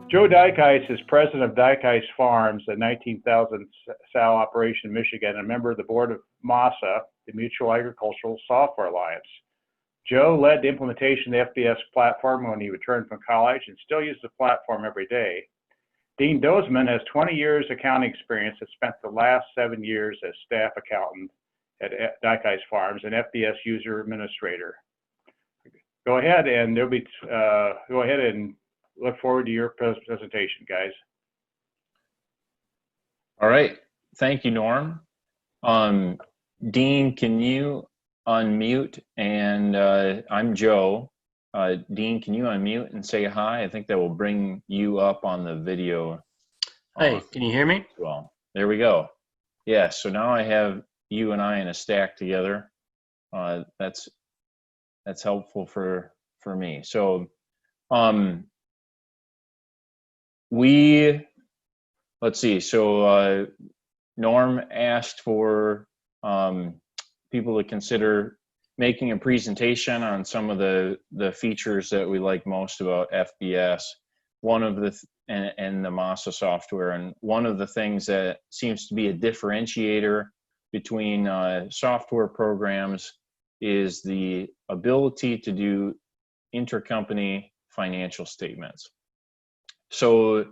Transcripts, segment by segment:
Joe Dykhuis is president of Dykhuis Farms, a 19,000 sow operation in Michigan, and a member of the board of MASA, the Mutual Agricultural Software Alliance. Joe led the implementation of the FBS platform when he returned from college and still uses the platform every day. Dean Dozeman has 20 years accounting experience and spent the last 7 years as staff accountant at Dykhuis Farms and FBS user administrator. Go ahead and look forward to your presentation, guys. All right, thank you, Norm. Dean, can you unmute? And I'm Joe. Dean, can you unmute and say hi? I think that will bring you up on the video. Hey, can you hear me? Well, there we go. Yeah, so now I have you and I in a stack together. That's helpful for me. So let's see. So Norm asked for people to consider making a presentation on some of the features that we like most about FBS, and the MASA software. And one of the things that seems to be a differentiator between software programs is the ability to do intercompany financial statements. So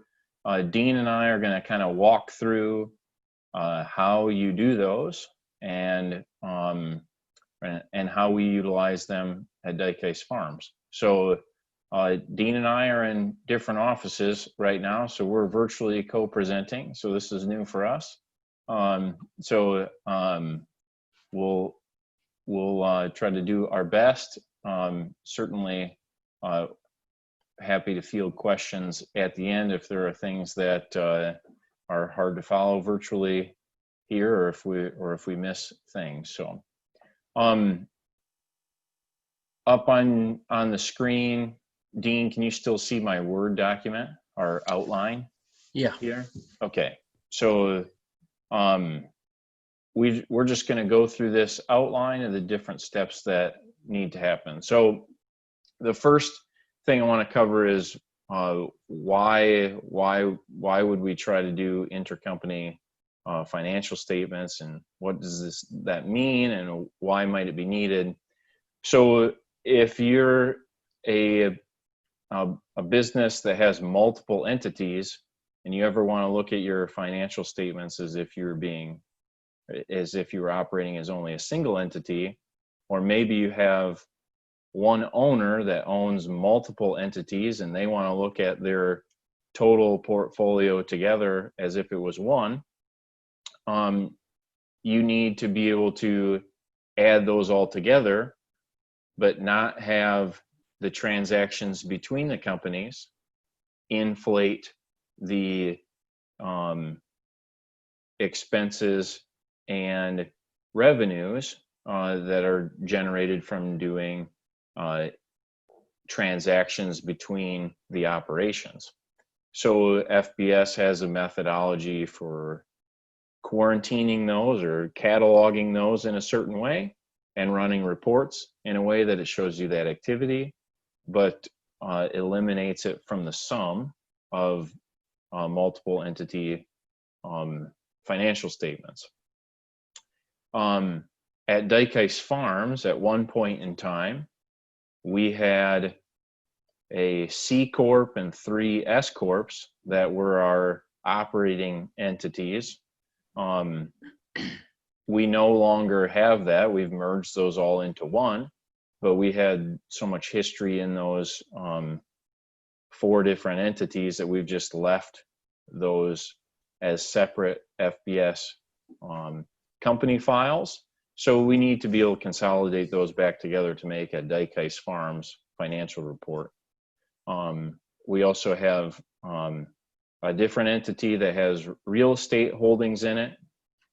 Dean and I are going to kind of walk through how you do those and how we utilize them at Dykhuis Farms. So Dean and I are in different offices right now, so we're virtually co-presenting. So this is new for us. We'll try to do our best. Certainly happy to field questions at the end if there are things that are hard to follow virtually here, or if we miss things. So up on the screen, Dean, can you still see my Word document or outline? Yeah. Here. Okay. So we're just going to go through this outline of the different steps that need to happen. So the first thing I want to cover is why would we try to do intercompany financial statements, and what does that mean, and why might it be needed? So if you're a business that has multiple entities, and you ever want to look at your financial statements as if you were operating as only a single entity, or maybe you have one owner that owns multiple entities and they want to look at their total portfolio together as if it was one, you need to be able to add those all together, but not have the transactions between the companies inflate the expenses and revenues that are generated from doing transactions between the operations. So FBS has a methodology for quarantining those or cataloging those in a certain way and running reports in a way that it shows you that activity, but eliminates it from the sum of multiple entity financial statements. At Dykhuis Farms, at one point in time, we had a C Corp and 3 S Corps that were our operating entities. We no longer have that. We've merged those all into one, but we had so much history in those 4 different entities that we've just left those as separate FBS company files. So we need to be able to consolidate those back together to make a Dykhuis Farms financial report. We also have a different entity that has real estate holdings in it.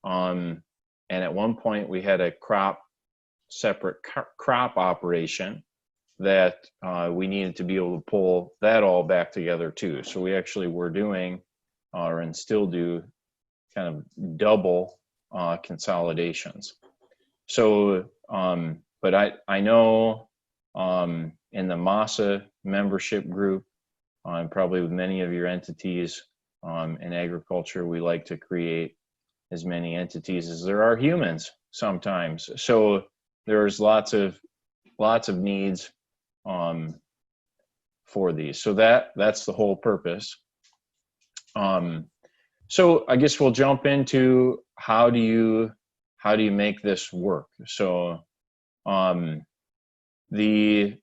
And at one point we had a separate crop operation that we needed to be able to pull that all back together too. So we actually were doing, and still do, kind of double consolidations. So, but I know in the MASA membership group, and probably with many of your entities in agriculture, we like to create as many entities as there are humans sometimes. So there's lots of needs for these. So that's the whole purpose. So I guess we'll jump into how do you make this work. So the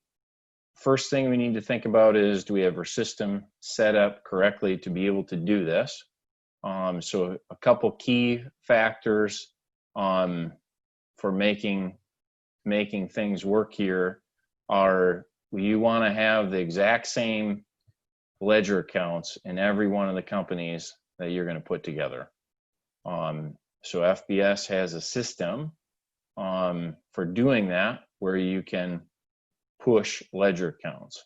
first thing we need to think about is, do we have our system set up correctly to be able to do this? So a couple key factors for making things work here are, you want to have the exact same ledger accounts in every one of the companies that you're going to put together. So FBS has a system for doing that, where you can push ledger accounts.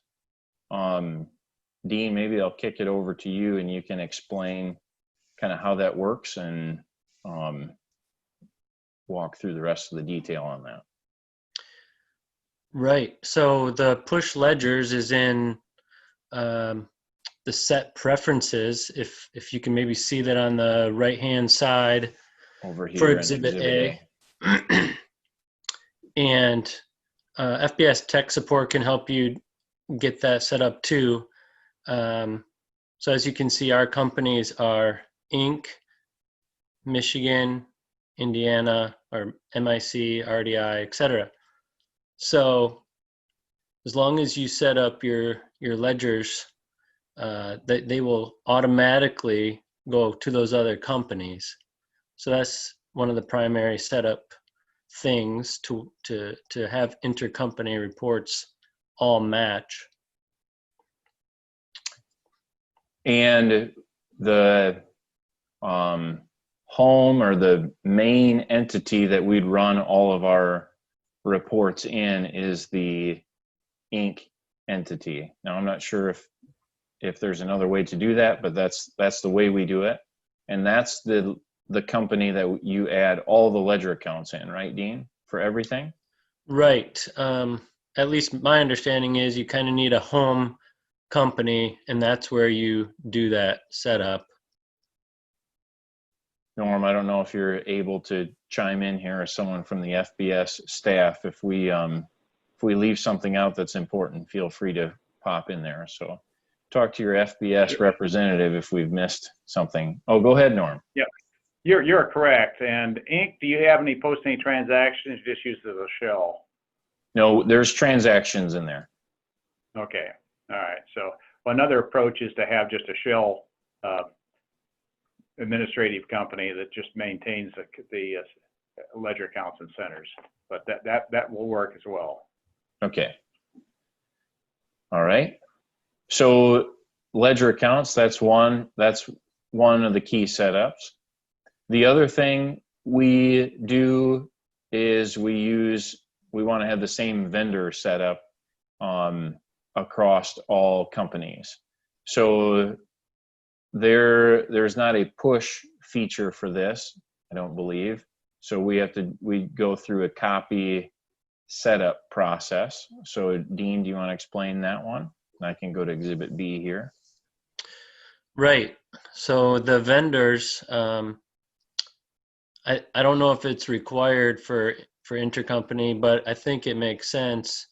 Dean, maybe I'll kick it over to you and you can explain kind of how that works and walk through the rest of the detail on that. Right. So the push ledgers is in the set preferences. If you can maybe see that on the right-hand side Over here for in Exhibit A. And FBS Tech Support can help you get that set up too. So as you can see, our companies are Inc., Michigan, Indiana, or MIC, RDI, etc. So as long as you set up your ledgers, they will automatically go to those other companies. So that's one of the primary setup things to have intercompany reports all match. And the home, or the main entity that we'd run all of our reports in, is the Inc. entity. Now, I'm not sure if there's another way to do that, but that's the way we do it. And that's the company that you add all the ledger accounts in, right, Dean, for everything? Right. At least my understanding is you kind of need a home company, and that's where you do that setup. Norm, I don't know if you're able to chime in here, or someone from the FBS staff. If we leave something out that's important, feel free to pop in there. So talk to your FBS representative if we've missed something. Oh, go ahead, Norm. Yeah, you're correct. And Inc., do you have any transactions? You just use it as a shell? No, there's transactions in there. Okay. All right. So another approach is to have just a shell administrative company that just maintains the ledger accounts and centers. But that will work as well. Okay. All right. So ledger accounts, that's one of the key setups. The other thing we do is we want to have the same vendor setup across all companies. So there's not a push feature for this, I don't believe. So we go through a copy setup process. So Dean, do you want to explain that one? And I can go to Exhibit B here. Right. So the vendors, I don't know if it's required for intercompany, but I think it makes sense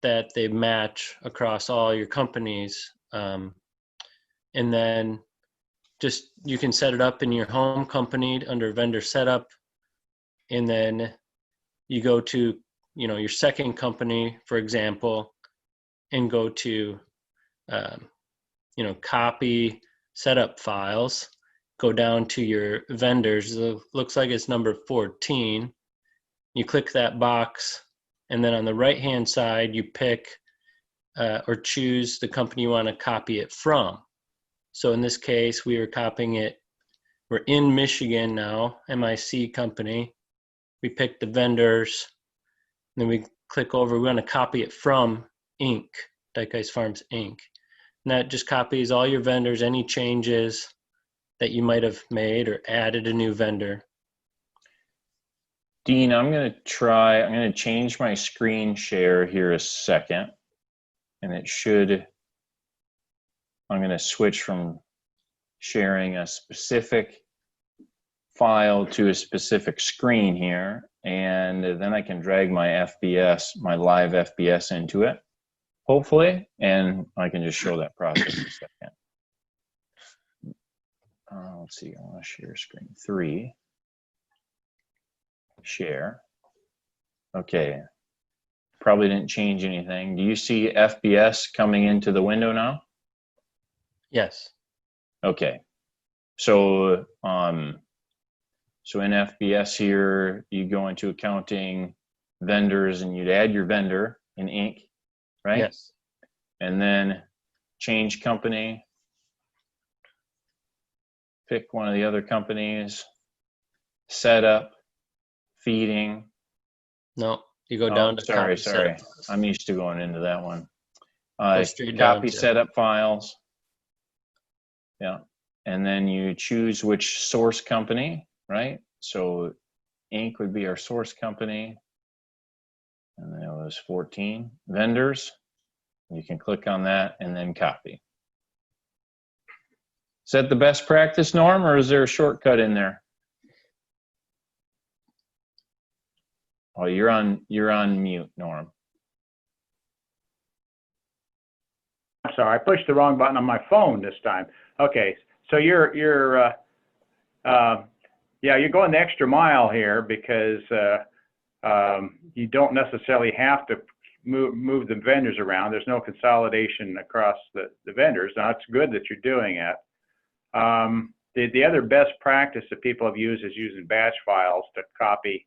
that they match across all your companies. And then just, you can set it up in your home company under vendor setup. And then you go to, your second company, for example, and go to, copy setup files, go down to your vendors. It looks like it's number 14. You click that box, and then on the right-hand side, you pick or choose the company you want to copy it from. So in this case, we are copying it. We're in Michigan now, MIC company. We pick the vendors, and then we click over. We want to copy it from Inc., Dykhuis Farms Inc. And that just copies all your vendors, any changes that you might have made or added a new vendor. Dean, I'm going to change my screen share here a second, and it should I'm going to switch from sharing a specific file to a specific screen here, and then I can drag my FBS, my live FBS into it, hopefully, and I can just show that process in a second. Let's see, I want to share screen 3. Share. Okay, probably didn't change anything. Do you see FBS coming into the window now? Yes. Okay, so so in FBS here, you go into accounting, vendors, and you'd add your vendor in Inc., right? Yes. And then change company, pick one of the other companies, setup, feeding. No, you go down to sorry. copy setup. I'm used to going into that one. Go straight down Copy to setup files. Yeah. And then you choose which source company, right? So Inc. would be our source company. And that was 14. Vendors. You can click on that and then copy. Is that the best practice, Norm, or is there a shortcut in there? Oh, you're on mute, Norm. I'm sorry, I pushed the wrong button on my phone this time. Okay, so you're going the extra mile here because you don't necessarily have to move the vendors around. There's no consolidation across the vendors. Now, it's good that you're doing it. The other best practice that people have used is using batch files to copy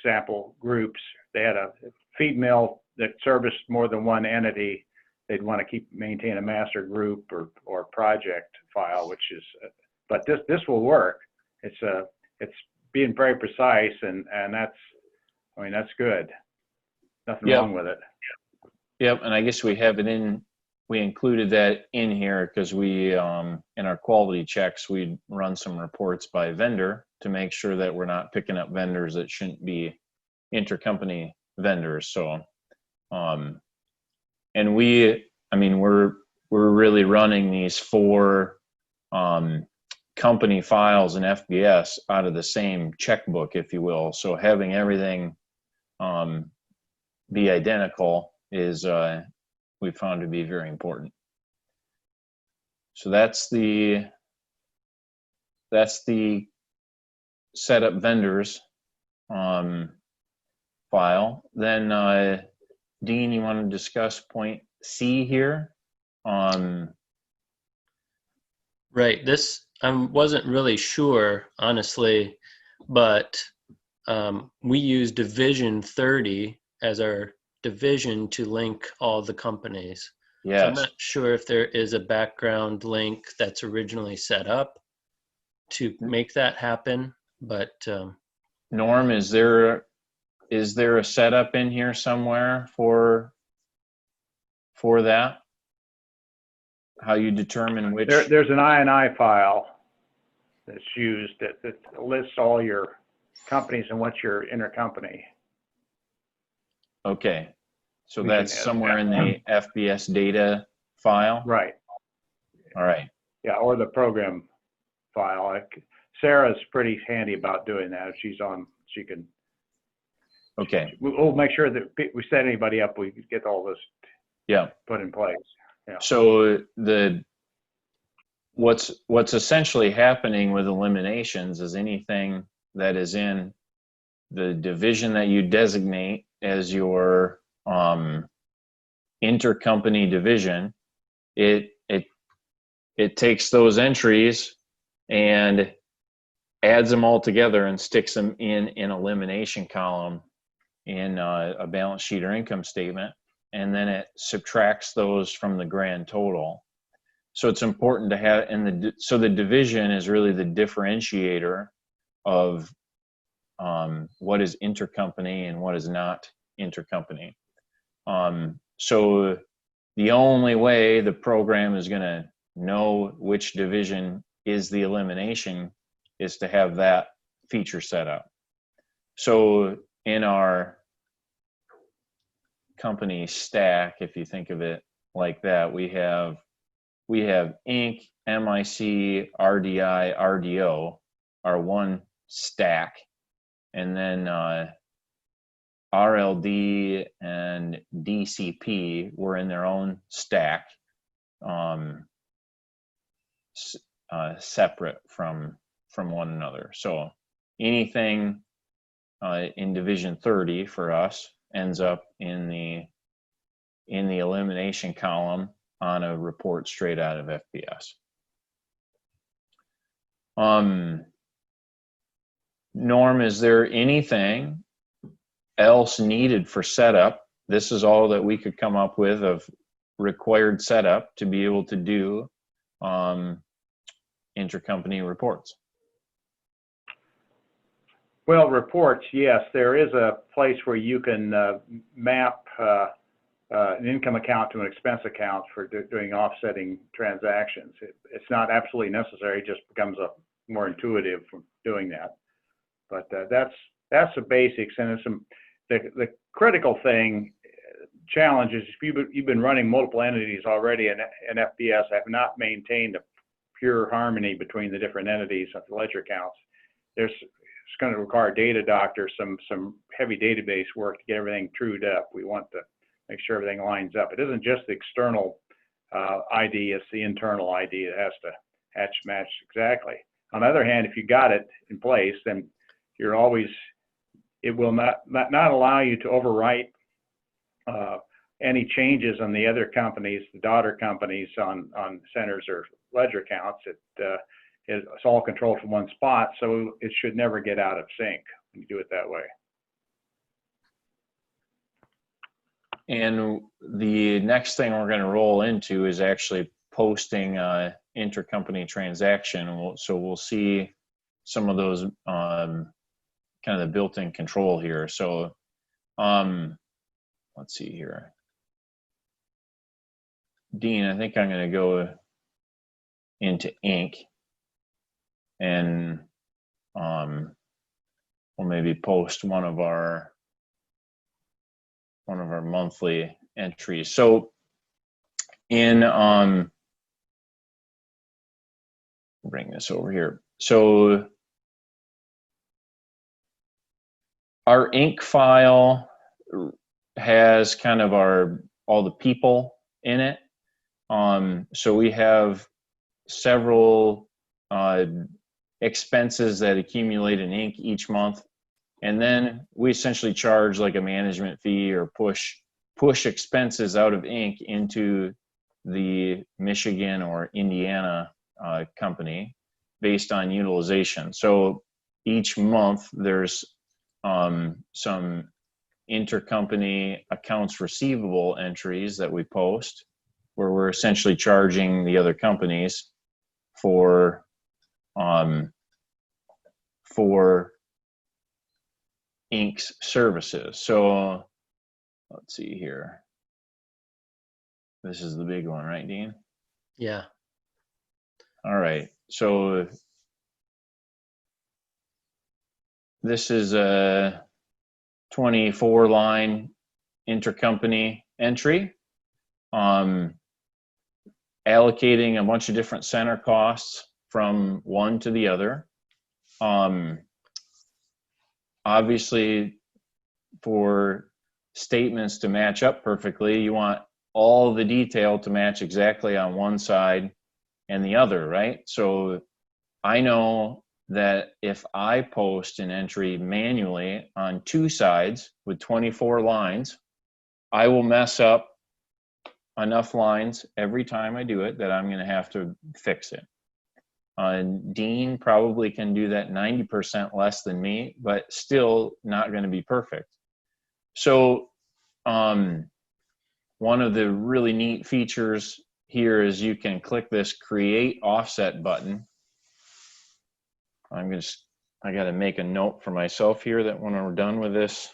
example groups. They had a feed mill that serviced more than one entity. They'd want to maintain a master group or project file, which is, but this will work. It's being very precise, and that's good. Nothing wrong with it. Yep, and I guess we have it in. We included that in here because we, in our quality checks, we run some reports by vendor to make sure that we're not picking up vendors that shouldn't be intercompany vendors. So, and we're really running these 4 company files in FBS out of the same checkbook, if you will. So having everything be identical is we found to be very important. So that's the setup vendors file. Then Dean, you want to discuss point C here? Right. This I wasn't really sure, honestly, but we use Division 30 as our division to link all the companies. Yes. So I'm not sure if there is a background link that's originally set up to make that happen, but Norm, is there a setup in here somewhere for that? How you determine which? There's an INI file that's used that lists all your companies and what's your intercompany. Okay, so that's somewhere in the FBS data file? Right. All right. Yeah, or the program file. Sarah's pretty handy about doing that. If she's on, she can. Okay. We'll make sure that we set anybody up, we get all this put in place. Yeah. So what's essentially happening with eliminations is anything that is in the division that you designate as your intercompany division, it takes those entries and adds them all together and sticks them in an elimination column in a balance sheet or income statement, and then it subtracts those from the grand total. So it's important to have, so the division is really the differentiator of what is intercompany and what is not intercompany. So the only way the program is going to know which division is the elimination is to have that feature set up. So in our company stack, if you think of it like that, we have we have Inc., MIC, RDI, RDO are one stack, and then RLD and DCP were in their own stack, separate from one another. So anything in division 30 for us ends up in the elimination column on a report straight out of FPS. Norm, is there anything else needed for setup? This is all that we could come up with of required setup to be able to do intercompany reports. Well, reports, yes. There is a place where you can map an income account to an expense account for doing offsetting transactions. It's not absolutely necessary, it just becomes more intuitive from doing that. But that's the basics, and the critical challenge is if you've been running multiple entities already in FPS, have not maintained a pure harmony between the different entities of the ledger accounts. It's going to require data doctors, some heavy database work to get everything trued up. We want to make sure everything lines up. It isn't just the external ID, it's the internal ID that has to match exactly. On the other hand, if you got it in place, then it will not allow you to overwrite any changes on the other companies, the daughter companies on centers or ledger accounts. It's all controlled from one spot, so it should never get out of sync when you do it that way. And the next thing we're going to roll into is actually posting intercompany transaction. So we'll see some of those kind of the built-in control here. So let's see here. Dean, I think I'm going to go into Inc. and we'll maybe post one of our monthly entries. So in bring this over here. So our Inc. file has kind of all the people in it. So we have several expenses that accumulate in Inc. each month, and then we essentially charge like a management fee or push expenses out of Inc. into the Michigan or Indiana company based on utilization. So each month there's some intercompany accounts receivable entries that we post where we're essentially charging the other companies for Inc.'s services. So let's see here. This is the big one, right, Dean? Yeah. All right. So this is a 24-line intercompany entry, allocating a bunch of different center costs from one to the other. Obviously, for statements to match up perfectly, you want all the detail to match exactly on one side and the other, right? So I know that if I post an entry manually on two sides with 24 lines, I will mess up enough lines every time I do it that I'm going to have to fix it. Dean probably can do that 90% less than me, but still not going to be perfect. So one of the really neat features here is you can click this create offset button. I got to make a note for myself here that when we're done with this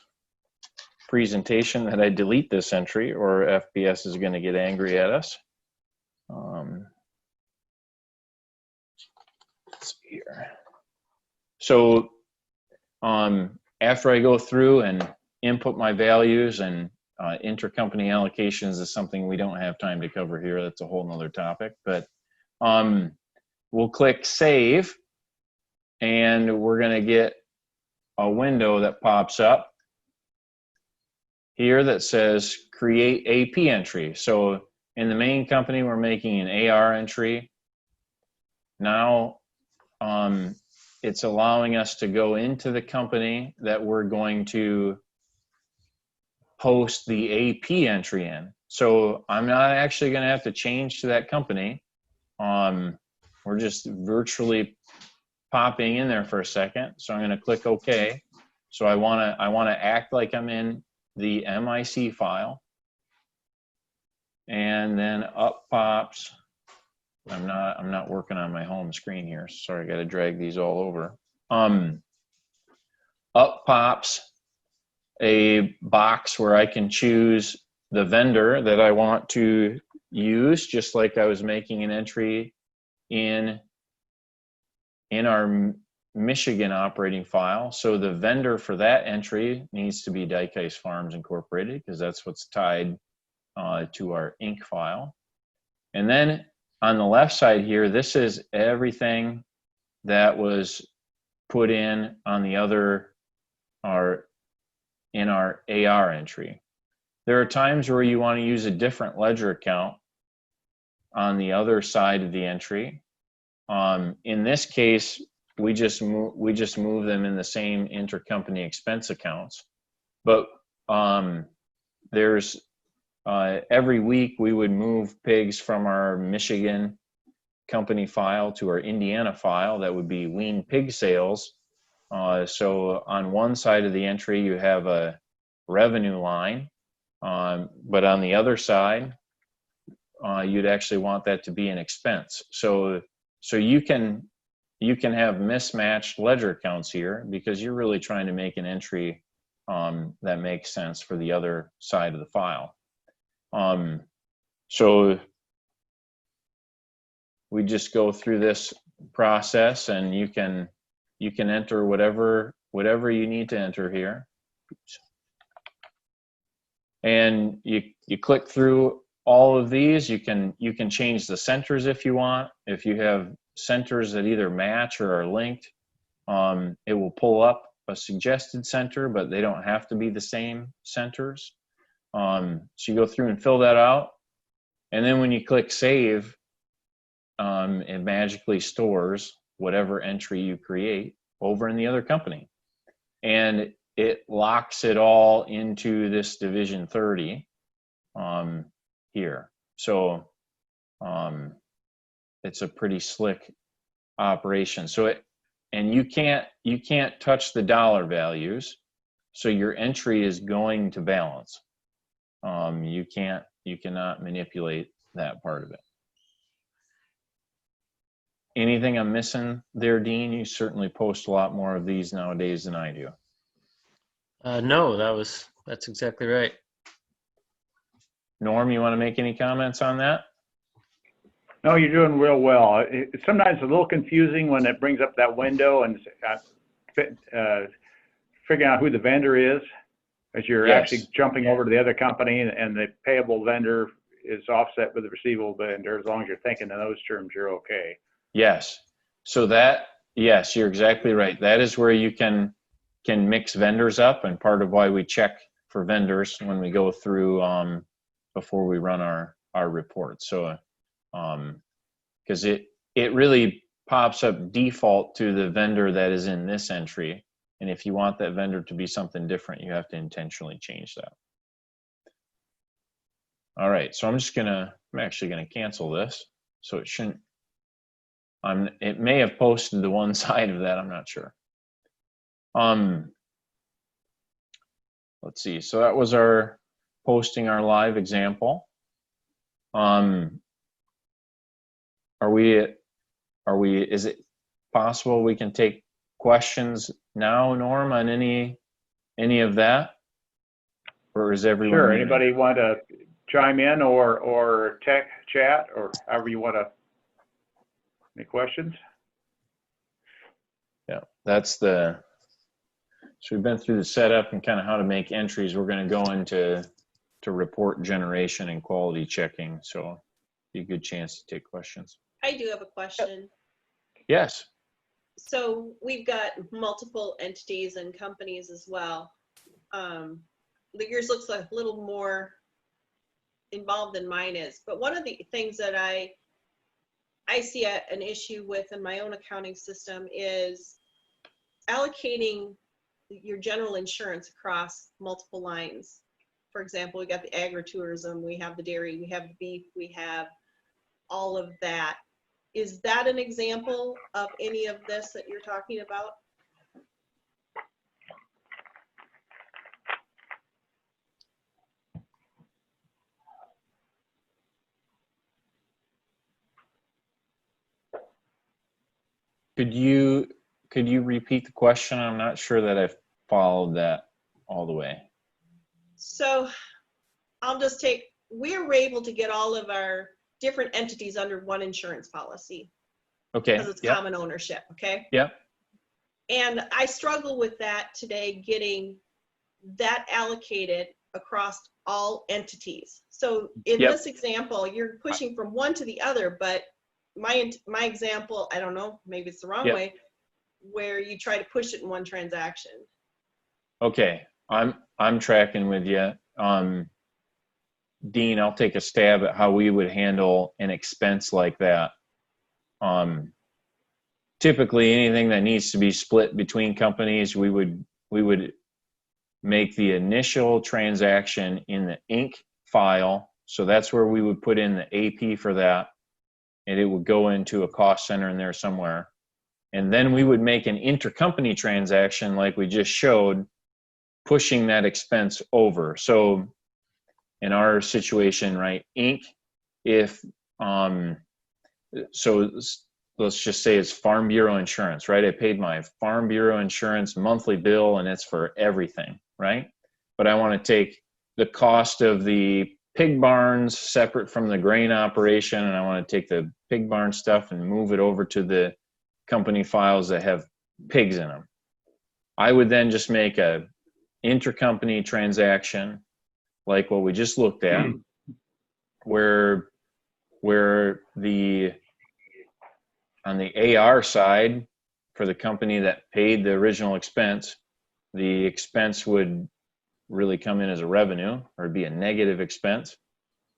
presentation that I delete this entry or FPS is going to get angry at us. Let's see here. So after I go through and input my values and intercompany allocations is something we don't have time to cover here. That's a whole nother topic, but we'll click save, and we're going to get a window that pops up here that says create AP entry. So in the main company, we're making an AR entry. Now it's allowing us to go into the company that we're going to post the AP entry in. So I'm not actually going to have to change to that company. We're just virtually popping in there for a second. So I'm going to click OK. So I want to act like I'm in the MIC file, and then up pops. I'm not working on my home screen here. Sorry, I got to drag these all over. Up pops a box where I can choose the vendor that I want to use, just like I was making an entry in our Michigan operating file. So the vendor for that entry needs to be Dykhuis Farms Incorporated, because that's what's tied to our Inc. file. And then on the left side here, this is everything that was put in on the other, in our AR entry. There are times where you want to use a different ledger account on the other side of the entry. In this case, we just move them in the same intercompany expense accounts. But there's every week we would move pigs from our Michigan company file to our Indiana file. That would be wean pig sales. So on one side of the entry you have a revenue line, but on the other side you'd actually want that to be an expense. So you can have mismatched ledger accounts here, because you're really trying to make an entry that makes sense for the other side of the file. So we just go through this process, and you can enter whatever you need to enter here. Oops. And you click through all of these. You can change the centers if you want. If you have centers that either match or are linked, it will pull up a suggested center, but they don't have to be the same centers. So you go through and fill that out, and then when you click save, it magically stores whatever entry you create over in the other company, and it locks it all into this division 30 here. So it's a pretty slick operation. So you can't touch the dollar values, so your entry is going to balance. You cannot manipulate that part of it. Anything I'm missing there, Dean? You certainly post a lot more of these nowadays than I do. No, that's exactly right. Norm, you want to make any comments on that? No, you're doing real well. It's sometimes a little confusing when it brings up that window and figuring out who the vendor is, as you're actually jumping over to the other company, and the payable vendor is offset with the receivable vendor. As long as you're thinking in those terms, you're okay. Yes. So yes, you're exactly right. That is where you can mix vendors up, and part of why we check for vendors when we go through before we run our report. So because it really pops up default to the vendor that is in this entry, and if you want that vendor to be something different, you have to intentionally change that. All right, so I'm actually gonna cancel this, so it shouldn't. It may have posted the one side of that, I'm not sure. Let's see, so that was our posting our live example. Is it possible we can take questions now, Norm, on any of that? Or is everyone? Sure, anybody want to chime in or tech chat, or however you want to? Any questions? Yeah, so we've been through the setup and kind of how to make entries. We're going to go into report generation and quality checking. So be a good chance to take questions. I do have a question. Yes. So we've got multiple entities and companies as well. Yours looks a little more involved than mine is, but one of the things that I see an issue with in my own accounting system is allocating your general insurance across multiple lines. For example, we got the agritourism, we have the dairy, we have the beef, we have all of that. Is that an example of any of this that you're talking about? Could you repeat the question? I'm not sure that I've followed that all the way. So I'll just take, we were able to get all of our different entities under one insurance policy. Okay. Because it's common ownership, okay? Yep. And I struggle with that today, getting that allocated across all entities. So in this example, you're pushing from one to the other, but my example, I don't know, maybe it's the wrong way, where you try to push it in one transaction. Okay. I'm tracking with you. Dean, I'll take a stab at how we would handle an expense like that. Typically anything that needs to be split between companies, we would make the initial transaction in the Inc. file. So that's where we would put in the AP for that, and it would go into a cost center in there somewhere. And then we would make an intercompany transaction like we just showed, pushing that expense over. So in our situation, right, Inc., if, so let's just say it's Farm Bureau insurance, right? I paid my Farm Bureau insurance monthly bill and it's for everything, right? But I want to take the cost of the pig barns separate from the grain operation, and I want to take the pig barn stuff and move it over to the company files that have pigs in them. I would then just make a intercompany transaction like what we just looked at, where the on the AR side, for the company that paid the original expense, the expense would really come in as a revenue or be a negative expense.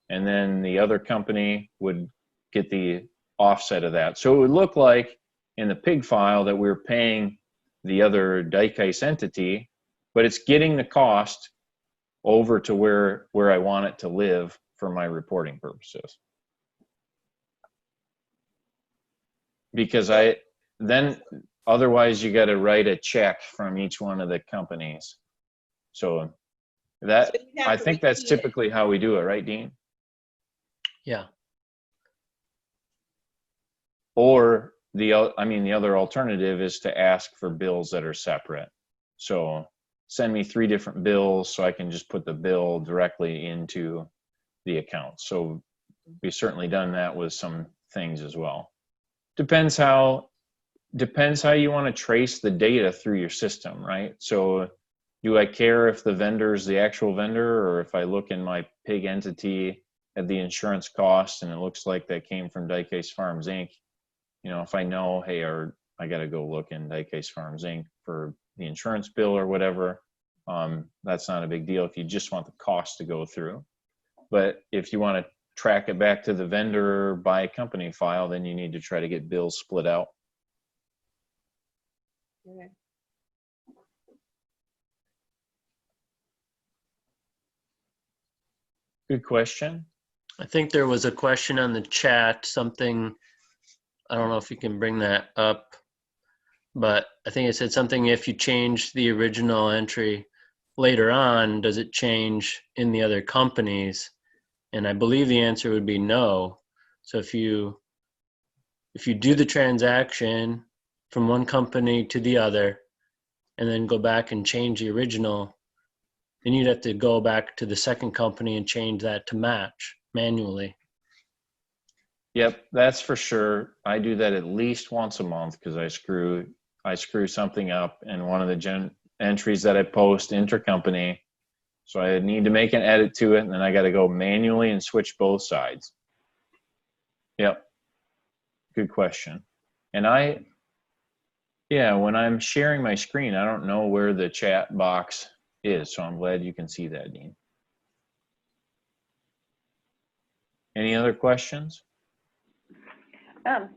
And then the other company would get the offset of that. So it would look like in the pig file that we're paying the other Dykhuis entity, but it's getting the cost over to where I want it to live for my reporting purposes. Because otherwise you got to write a check from each one of the companies. So that, I think that's typically how we do it, right, Dean? Yeah. Or the other alternative is to ask for bills that are separate. So send me 3 different bills so I can just put the bill directly into the account. So we've certainly done that with some things as well. Depends how you want to trace the data through your system, right? So do I care if the vendor is the actual vendor, or if I look in my pig entity at the insurance cost and it looks like that came from Dykhuis Farms Inc. You know, if I know, hey, I got to go look in Dykhuis Farms Inc. for the insurance bill or whatever, that's not a big deal if you just want the cost to go through. But if you want to track it back to the vendor by company file, then you need to try to get bills split out. Okay. Good question. I think there was a question on the chat, something, I don't know if you can bring that up, but I think it said something, if you change the original entry later on, does it change in the other companies? And I believe the answer would be no. So if you do the transaction from one company to the other and then go back and change the original, then you'd have to go back to the second company and change that to match manually. Yep, that's for sure. I do that at least once a month because I screw something up, and one of the entries that I post intercompany So I need to make an edit to it, and then I got to go manually and switch both sides. Yep. Good question. And when I'm sharing my screen, I don't know where the chat box is, so I'm glad you can see that, Dean. Any other questions?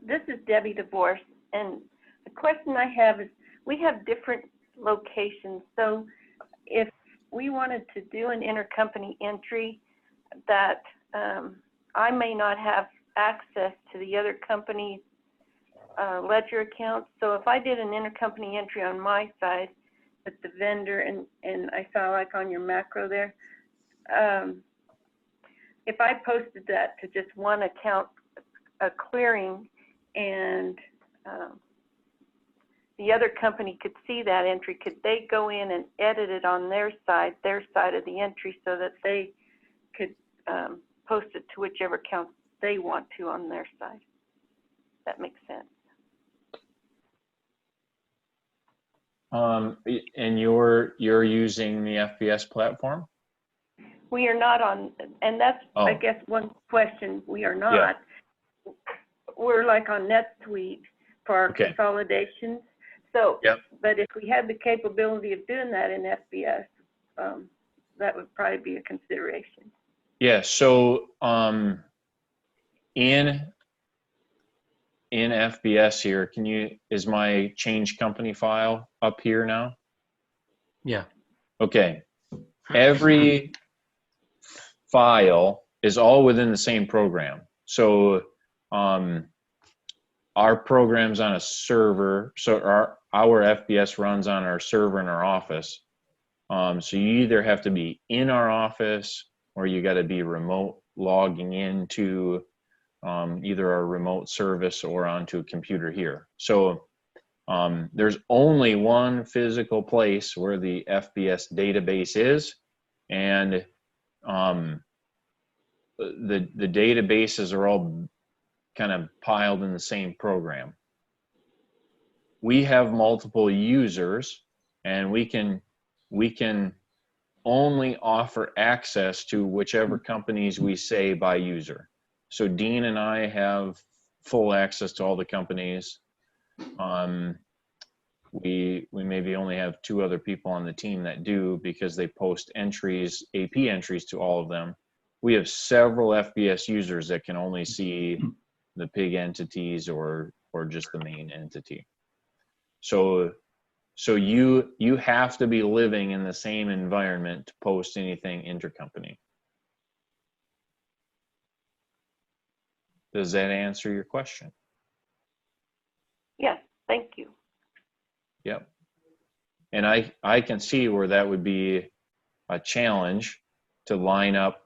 This is Debbie DeVorce, and the question I have is, we have different locations, so if we wanted to do an intercompany entry that I may not have access to the other company's ledger accounts, so if I did an intercompany entry on my side with the vendor, and I saw like on your macro there, if I posted that to just one account, a clearing, and the other company could see that entry, could they go in and edit it on their side of the entry, so that they could post it to whichever account they want to on their side? That makes sense. And you're using the FBS platform? We are not on, and that's, I guess, one question. We are not. Yeah. We're like on NetSuite for our consolidations. So, but if we had the capability of doing that in FBS, that would probably be a consideration. Yeah. So, in FBS here, is my change company file up here now? Yeah. Okay. Every file is all within the same program. So our program's on a server, so our FBS runs on our server in our office. So you either have to be in our office, or you got to be remote logging into either our remote service or onto a computer here. So there's only one physical place where the FBS database is, and the databases are all kind of piled in the same program. We have multiple users, and we can only offer access to whichever companies we say by user. So Dean and I have full access to all the companies. We maybe only have 2 other people on the team that do, because they post entries, AP entries, to all of them. We have several FBS users that can only see the pig entities or just the main entity. So you have to be living in the same environment to post anything intercompany. Does that answer your question? Yes, thank you. Yep. And I can see where that would be a challenge to line up.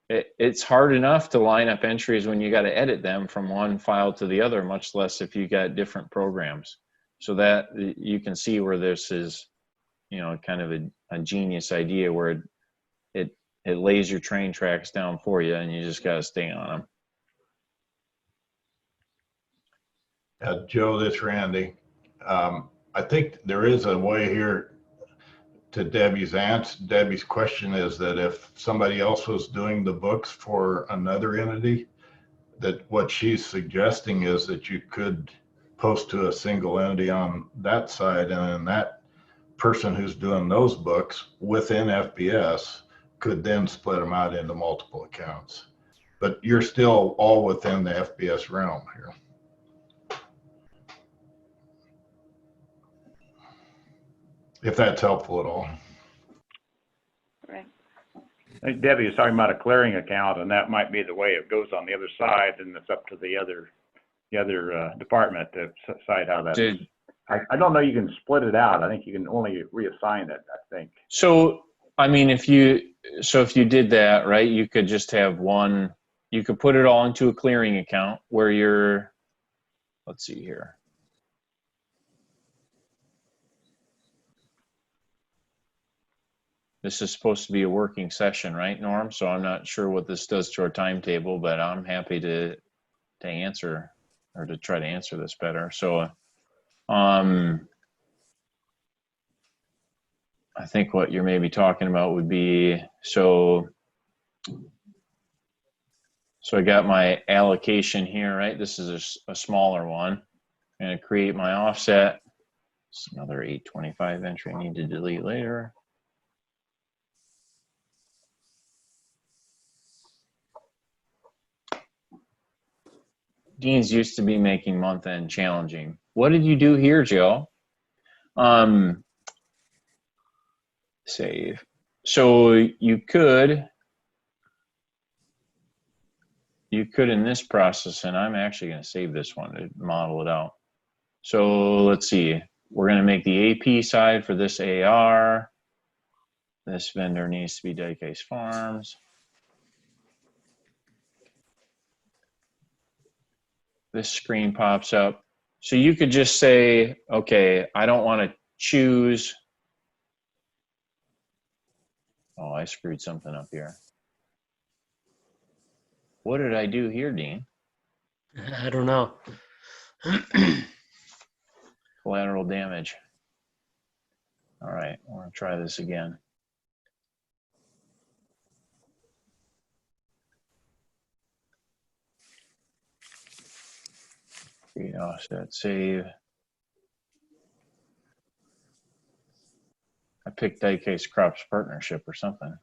It's hard enough to line up entries when you got to edit them from one file to the other, much less if you got different programs. So that you can see where this is, kind of a genius idea where it lays your train tracks down for you, and you just got to stay on them. Joe, this is Randy. I think there is a way here to Debbie's answer. Debbie's question is that if somebody else was doing the books for another entity, that what she's suggesting is that you could post to a single entity on that side, and then that person who's doing those books within FBS could then split them out into multiple accounts. But you're still all within the FBS realm here. If that's helpful at all. Right. I think Debbie is talking about a clearing account, and that might be the way it goes on the other side, and it's up to the other department to decide how that. I don't know. You can split it out. I think you can only reassign it, I think. So I mean, if you did that, right, you could just have one. You could put it all into a clearing account where you're. Let's see here. This is supposed to be a working session, right, Norm? So I'm not sure what this does to our timetable, but I'm happy to answer, or to try to answer this better. So, I think what you're maybe talking about would be, so I got my allocation here, right? This is a smaller one. I'm going to create my offset. It's another 825 entry I need to delete later. Dean's used to be making month-end challenging. What did you do here, Joe? Save. So you could in this process, and I'm actually going to save this one to model it out. So let's see. We're going to make the AP side for this AR. This vendor needs to be Dykhuis Farms. This screen pops up. So you could just say, okay, I don't want to choose. Oh, I screwed something up here. What did I do here, Dean? I don't know. Collateral damage. All right, I want to try this again. Create offset, save. I picked Dykhuis Crops Partnership or something.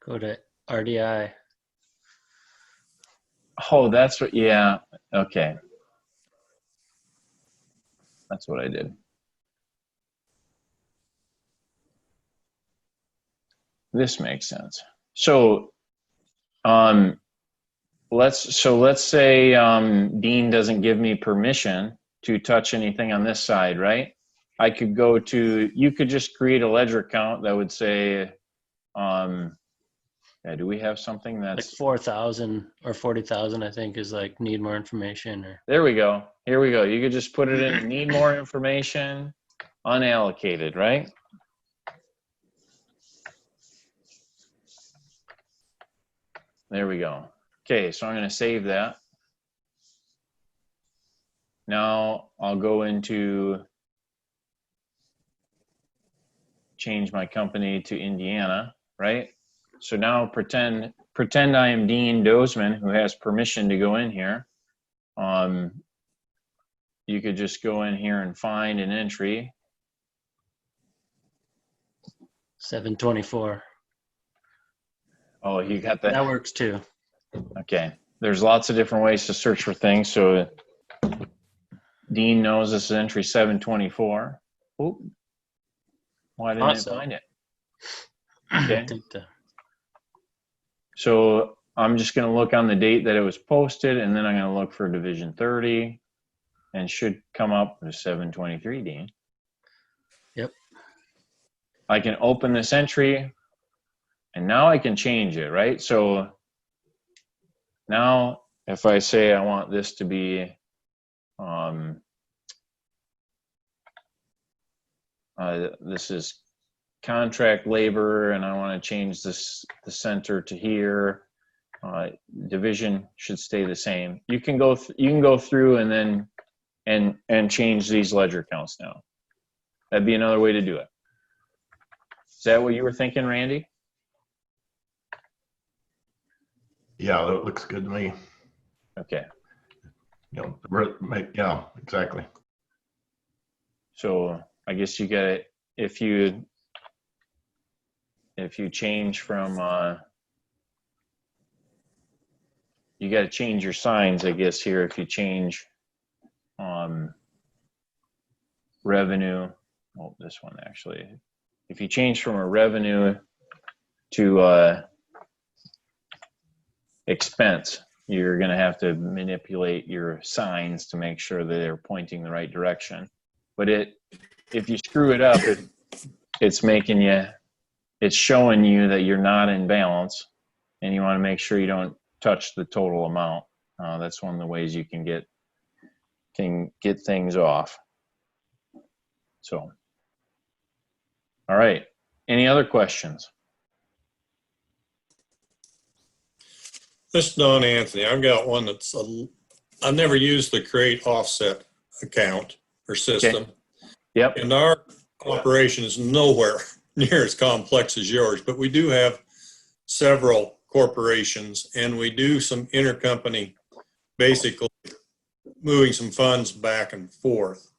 Go to RDI. Oh, that's what, yeah, okay. That's what I did. This makes sense. So, let's say Dean doesn't give me permission to touch anything on this side, right? I could go to, you could just create a ledger account that would say, yeah, do we have something Like that's 4,000 or 40,000, I think, is like need more information. Or there we go. Here we go. You could just put it in, need more information, unallocated, right? There we go. Okay, so I'm going to save that. Now I'll go into change my company to Indiana, right? So now pretend I am Dean Dozeman, who has permission to go in here. You could just go in here and find an entry. 724. Oh, you got that? That works too. Okay. There's lots of different ways to search for things. So Dean knows this is entry 724. Oop. Why didn't it find it? Okay. So I'm just going to look on the date that it was posted, and then I'm going to look for division 30, and should come up with 723, Dean. Yep. I can open this entry, and now I can change it, right? So now if I say I want this to be this is contract labor, and I want to change this, the center to here. Division should stay the same. You can go through and then and change these ledger counts now. That'd be another way to do it. Is that what you were thinking, Randy? Yeah, that looks good to me. Okay. You know, yeah, exactly. So I guess you got it. If you change from you got to change your signs, I guess, here. If you change revenue, oh, this one actually. If you change from a revenue to expense, you're going to have to manipulate your signs to make sure that they're pointing the right direction. But if you screw it up, it's making you, it's showing you that you're not in balance, and you want to make sure you don't touch the total amount. That's one of the ways you can get things off. So, all right. Any other questions? This is Don Anthony. I've got one that's I've never used the create offset account or system. Okay. Yep. And our operation is nowhere near as complex as yours, but we do have several corporations, and we do some intercompany, basically moving some funds back and forth.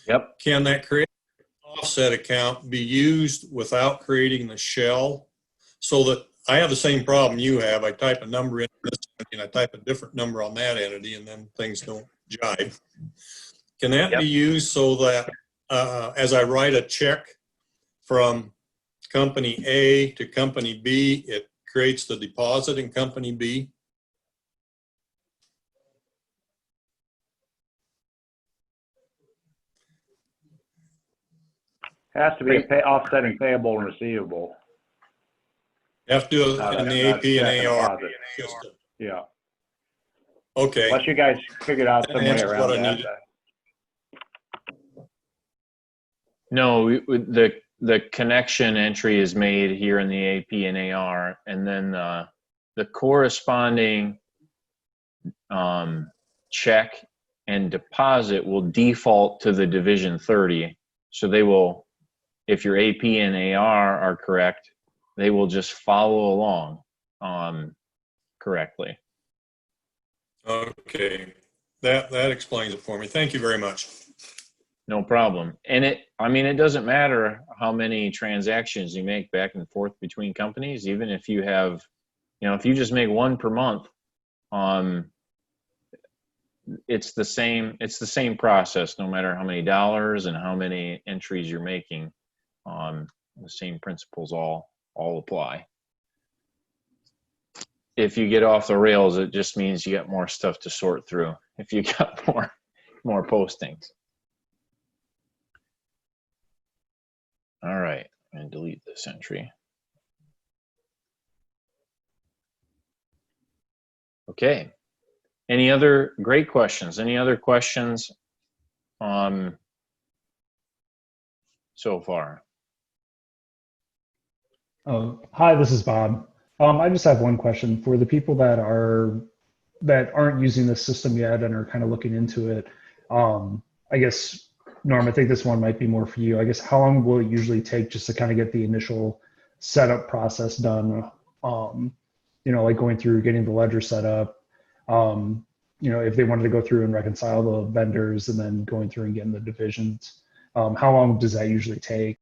Yep. Can that create an offset account be used without creating the shell? So that I have the same problem you have. I type a number in this entity and I type a different number on that entity, and then things don't jive. Can that Yep. be used so that as I write a check from company A to company B, it creates the deposit in company B? Has to be a offsetting payable and receivable. You have to do it Not in a- the not AP check and and AR deposit. system. Yeah. Okay. Unless you guys figured out That some way answers around what I that. needed. No, the connection entry is made here in the AP and AR, and then the corresponding check and deposit will default to the division 30. So they will, if your AP and AR are correct, they will just follow along correctly. Okay. That explains it for me. Thank you very much. No problem. And it doesn't matter how many transactions you make back and forth between companies, even if you have, if you just make one per month, it's the same process, no matter how many dollars and how many entries you're making. The same principles all apply. If you get off the rails, it just means you got more stuff to sort through if you got more postings. All right, and delete this entry. Okay. Any other great questions? Any other questions so far? Hi, this is Bob. I just have one question for the people that aren't using the system yet and are kind of looking into it. I guess, Norm, I think this one might be more for you. I guess, how long will it usually take just to kind of get the initial setup process done? Like going through getting the ledger set up. If they wanted to go through and reconcile the vendors and then going through and getting the divisions, how long does that usually take?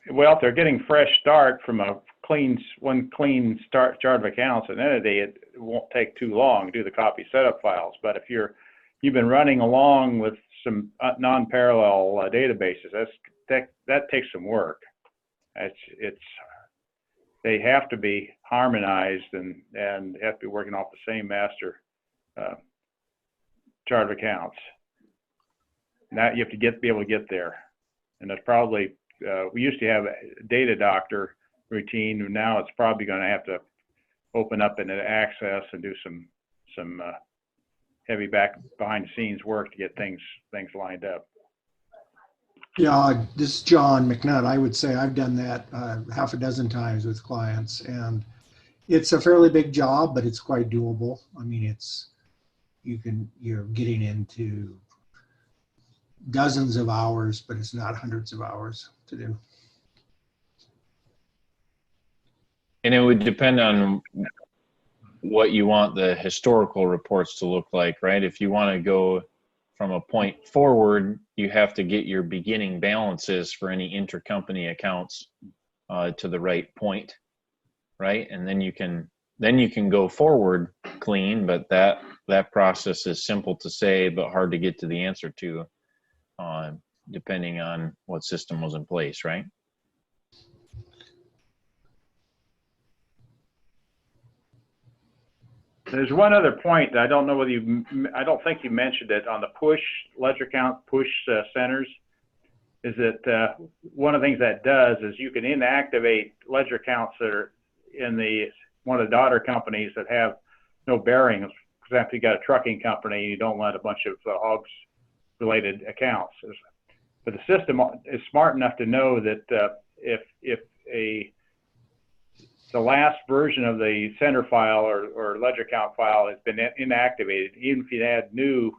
Well, if they're getting fresh start from one clean start chart of accounts and entity, it won't take too long to do the copy setup files. But if you've been running along with some non-parallel databases, that takes some work. They have to be harmonized and have to be working off the same master chart of accounts. Now you have to be able to get there, and that's probably we used to have a data doctor routine. Now it's probably going to have to open up into Access and do some heavy behind the scenes work to get things lined up. Yeah, this is John McNutt. I would say I've done that half a dozen times with clients, and it's a fairly big job, but it's quite doable. I mean, you're getting into dozens of hours, but it's not hundreds of hours to do. And it would depend on what you want the historical reports to look like, right? If you want to go from a point forward, you have to get your beginning balances for any intercompany accounts to the right point, right? And then you can go forward clean, but that process is simple to say but hard to get to the answer to, depending on what system was in place, right? There's one other point that I don't know whether I don't think you mentioned it on the push ledger account push centers. Is that one of the things that does is you can inactivate ledger accounts that are in one of the daughter companies that have no bearing. For example, you got a trucking company and you don't want a bunch of hogs related accounts. But the system is smart enough to know that if the last version of the center file or ledger account file has been inactivated, even if you add new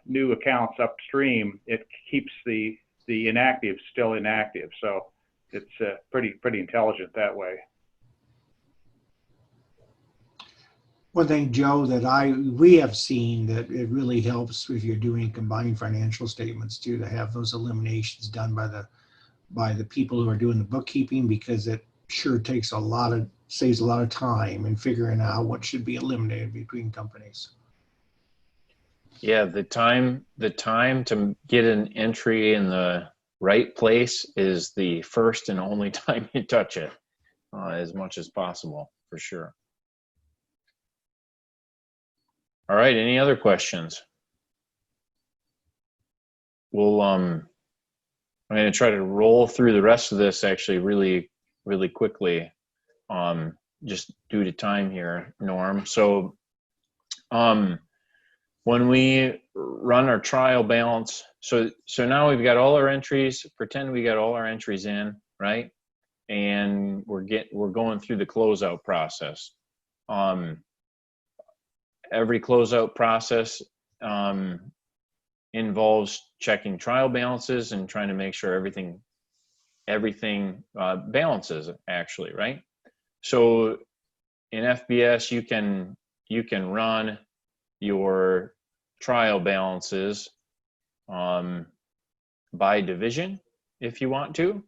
new accounts upstream, it keeps the inactive still inactive. So it's pretty intelligent that way. One thing, Joe, that we have seen that it really helps if you're doing combined financial statements too, to have those eliminations done by the people who are doing the bookkeeping, because it sure takes saves a lot of time in figuring out what should be eliminated between companies. Yeah, the time to get an entry in the right place is the first and only time you touch it, as much as possible, for sure. All right, any other questions? We'll I'm going to try to roll through the rest of this actually really quickly, just due to time here, Norm. So when we run our trial balance, so now we've got all our entries, pretend we got all our entries in, right? And we're going through the closeout process. Every closeout process involves checking trial balances and trying to make sure everything balances actually, right? So in FBS, you can run your trial balances by division if you want to.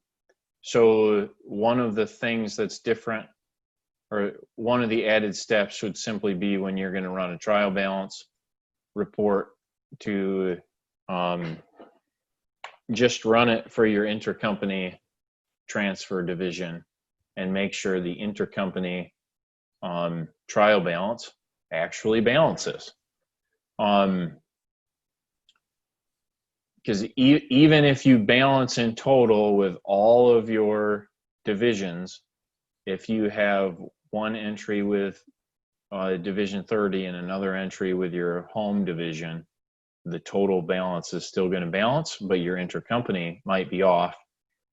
So one of the things that's different, or one of the added steps, would simply be when you're going to run a trial balance report to just run it for your intercompany transfer division and make sure the intercompany trial balance actually balances. Because even if you balance in total with all of your divisions, if you have one entry with division 30 and another entry with your home division, the total balance is still going to balance, but your intercompany might be off.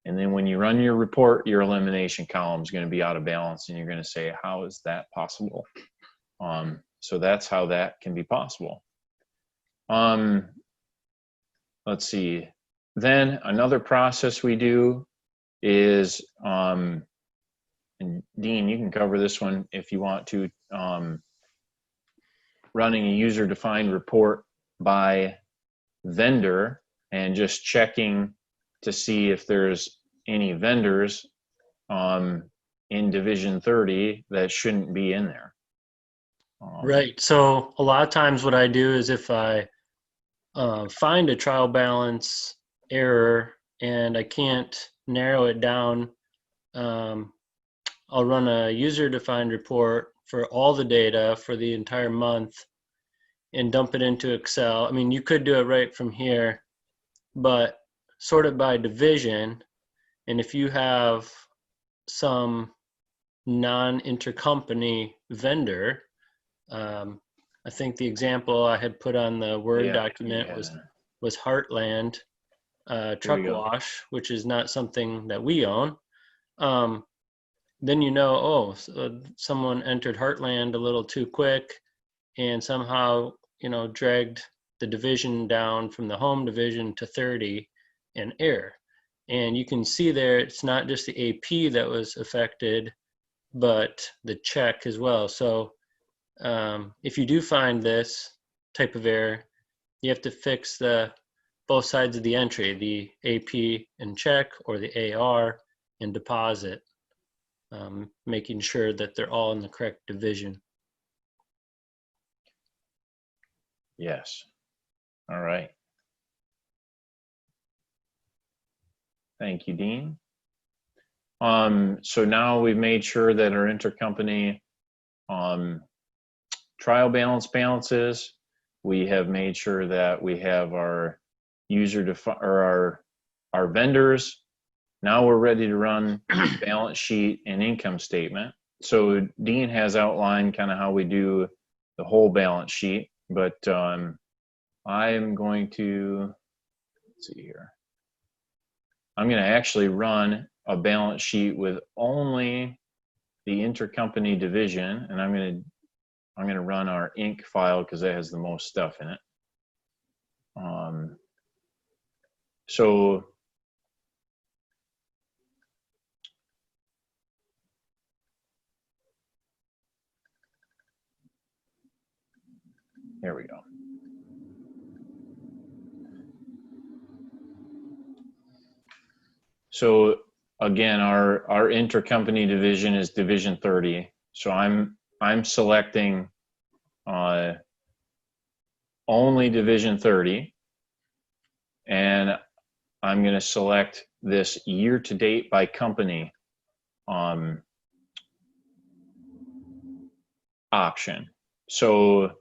And then when you run your report, your elimination column is going to be out of balance, and you're going to say, how is that possible? So that's how that can be possible. Let's see. Then another process we do is, and Dean, you can cover this one if you want to, running a user-defined report by vendor and just checking to see if there's any vendors in division 30 that shouldn't be in there. Right. So a lot of times what I do is if I find a trial balance error and I can't narrow it down, I'll run a user-defined report for all the data for the entire month and dump it into Excel. I mean, you could do it right from here, but sort it by division. And if you have some non-intercompany vendor, I think the example I had put on the Word document was Heartland Truck Wash, which is not something that we own. Then you know, oh, so someone entered Heartland a little too quick and somehow, dragged the division down from the home division to 30 and error. And you can see there, it's not just the AP that was affected, but the check as well. So if you do find this type of error, you have to fix both sides of the entry, the AP and check, or the AR and deposit, making sure that they're all in the correct division. Yes. All right. Thank you, Dean. So now we've made sure that our intercompany trial balance balances. We have made sure that we have our our vendors. Now we're ready to run balance sheet and income statement. So Dean has outlined kind of how we do the whole balance sheet, but I'm going to, let's see here. I'm going to actually run a balance sheet with only the intercompany division, and I'm going to run our Inc. file because that has the most stuff in it. So here we go. So again, our intercompany division is division 30. So I'm selecting only division 30, and I'm going to select this year to date by company option. So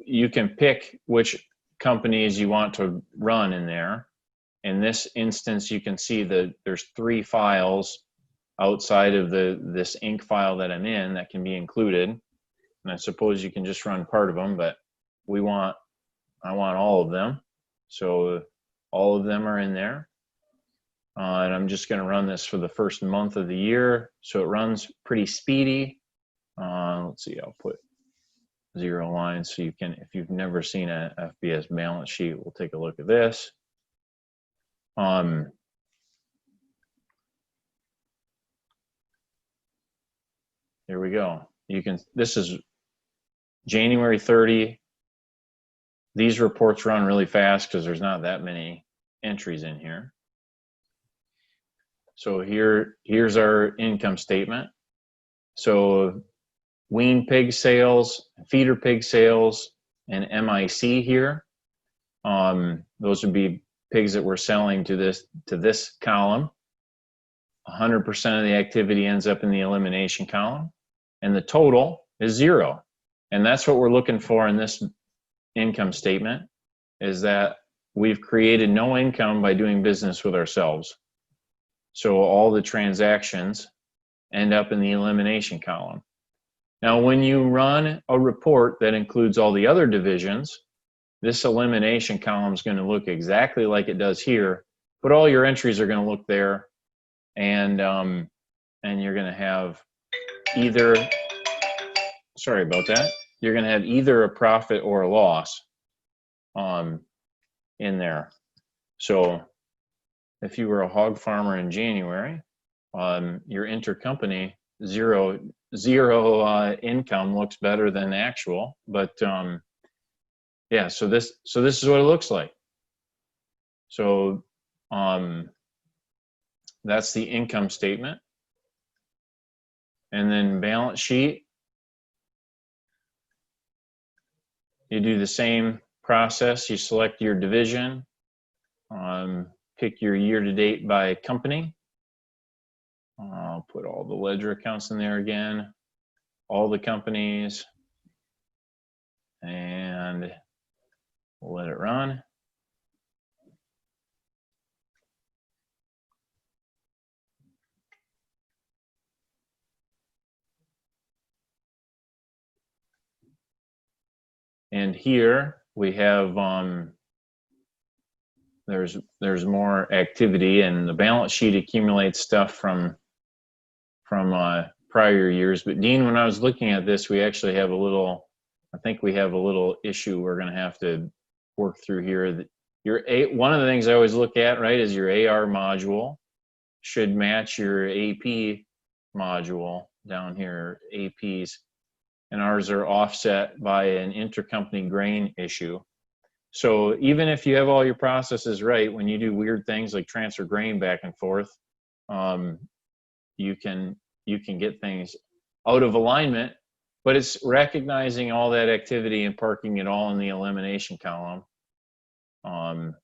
you can pick which companies you want to run in there. In this instance, you can see that there's 3 files outside of this ink file that I'm in that can be included. And I suppose you can just run part of them, but I want all of them. So all of them are in there. And I'm just going to run this for the first month of the year. So it runs pretty speedy. Let's see, I'll put 0 lines so you can, if you've never seen a FBS balance sheet, we'll take a look at this. Here we go. This is January 30. These reports run really fast because there's not that many entries in here. So here's our income statement. So wean pig sales, feeder pig sales, and MIC here. Those would be pigs that we're selling to this column. 100% of the activity ends up in the elimination column, and the total is 0. And that's what we're looking for in this income statement, is that we've created no income by doing business with ourselves. So all the transactions end up in the elimination column. Now, when you run a report that includes all the other divisions, this elimination column is going to look exactly like it does here, but all your entries are going to look there, and you're going to have either, sorry about that, you're going to have either a profit or a loss in there. So if you were a hog farmer in January, your intercompany zero income looks better than actual, but yeah, so this is what it looks like. So that's the income statement. And then balance sheet, you do the same process. You select your division, pick your year to date by company. I'll put all the ledger accounts in there again, all the companies, and we'll let it run. And here we have there's more activity, and the balance sheet accumulates stuff from prior years. But Dean, when I was looking at this, we actually have I think we have a little issue we're going to have to work through here. That one of the things I always look at, right, is your AR module should match your AP module down here, APs, and ours are offset by an intercompany grain issue. So even if you have all your processes right, when you do weird things like transfer grain back and forth, you can get things out of alignment, but it's recognizing all that activity and parking it all in the elimination column. And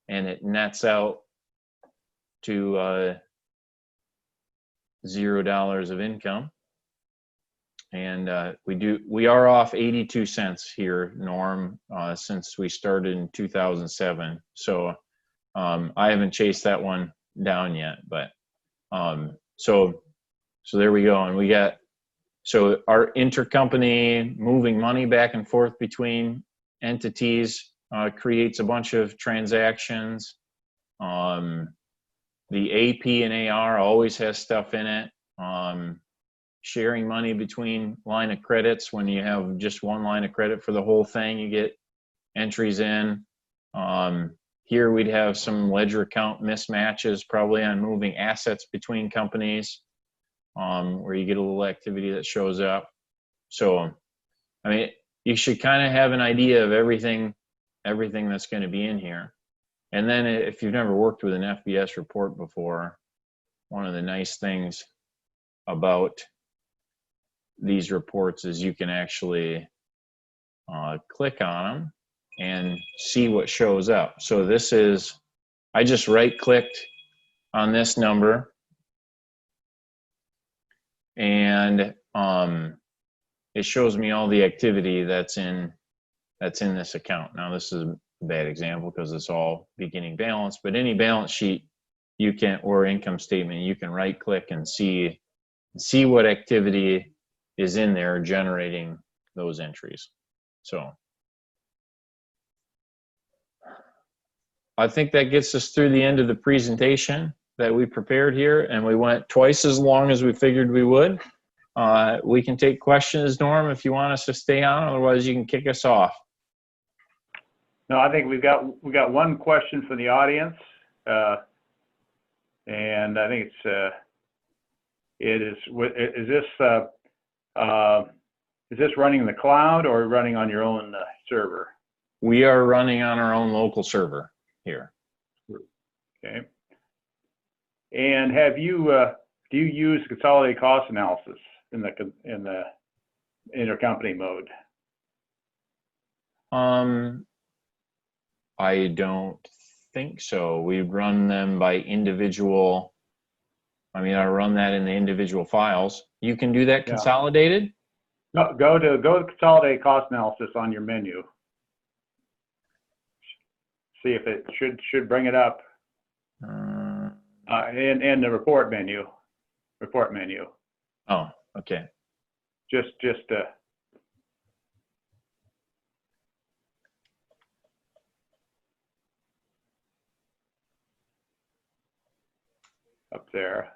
it nets out to $0 of income. And we are off 82 cents here, Norm, since we started in 2007. So I haven't chased that one down yet, but so there we go. And so our intercompany moving money back and forth between entities creates a bunch of transactions. The AP and AR always has stuff in it. Sharing money between line of credits, when you have just one line of credit for the whole thing, you get entries in. Here we'd have some ledger account mismatches, probably on moving assets between companies, where you get a little activity that shows up. So, I mean, you should kind of have an idea of everything that's going to be in here. And then if you've never worked with an FBS report before, one of the nice things about these reports is you can actually click on them and see what shows up. So this is, I just right-clicked on this number, and it shows me all the activity that's in this account. Now this is a bad example because it's all beginning balance, but any balance sheet you can, or income statement, you can right-click and see what activity is in there generating those entries. So I think that gets us through the end of the presentation that we prepared here, and we went twice as long as we figured we would. We can take questions, Norm, if you want us to stay on, otherwise you can kick us off. No, I think we got one question from the audience, and I think is this running in the cloud or running on your own server? We are running on our own local server here. Okay. And have you do you use consolidated cost analysis in the intercompany mode? I don't think so. We run them by individual. I mean, I run that in the individual files. You can do that consolidated? No, go to consolidated cost analysis on your menu. See if it should bring it up. In the report menu. Oh, okay. Just up there.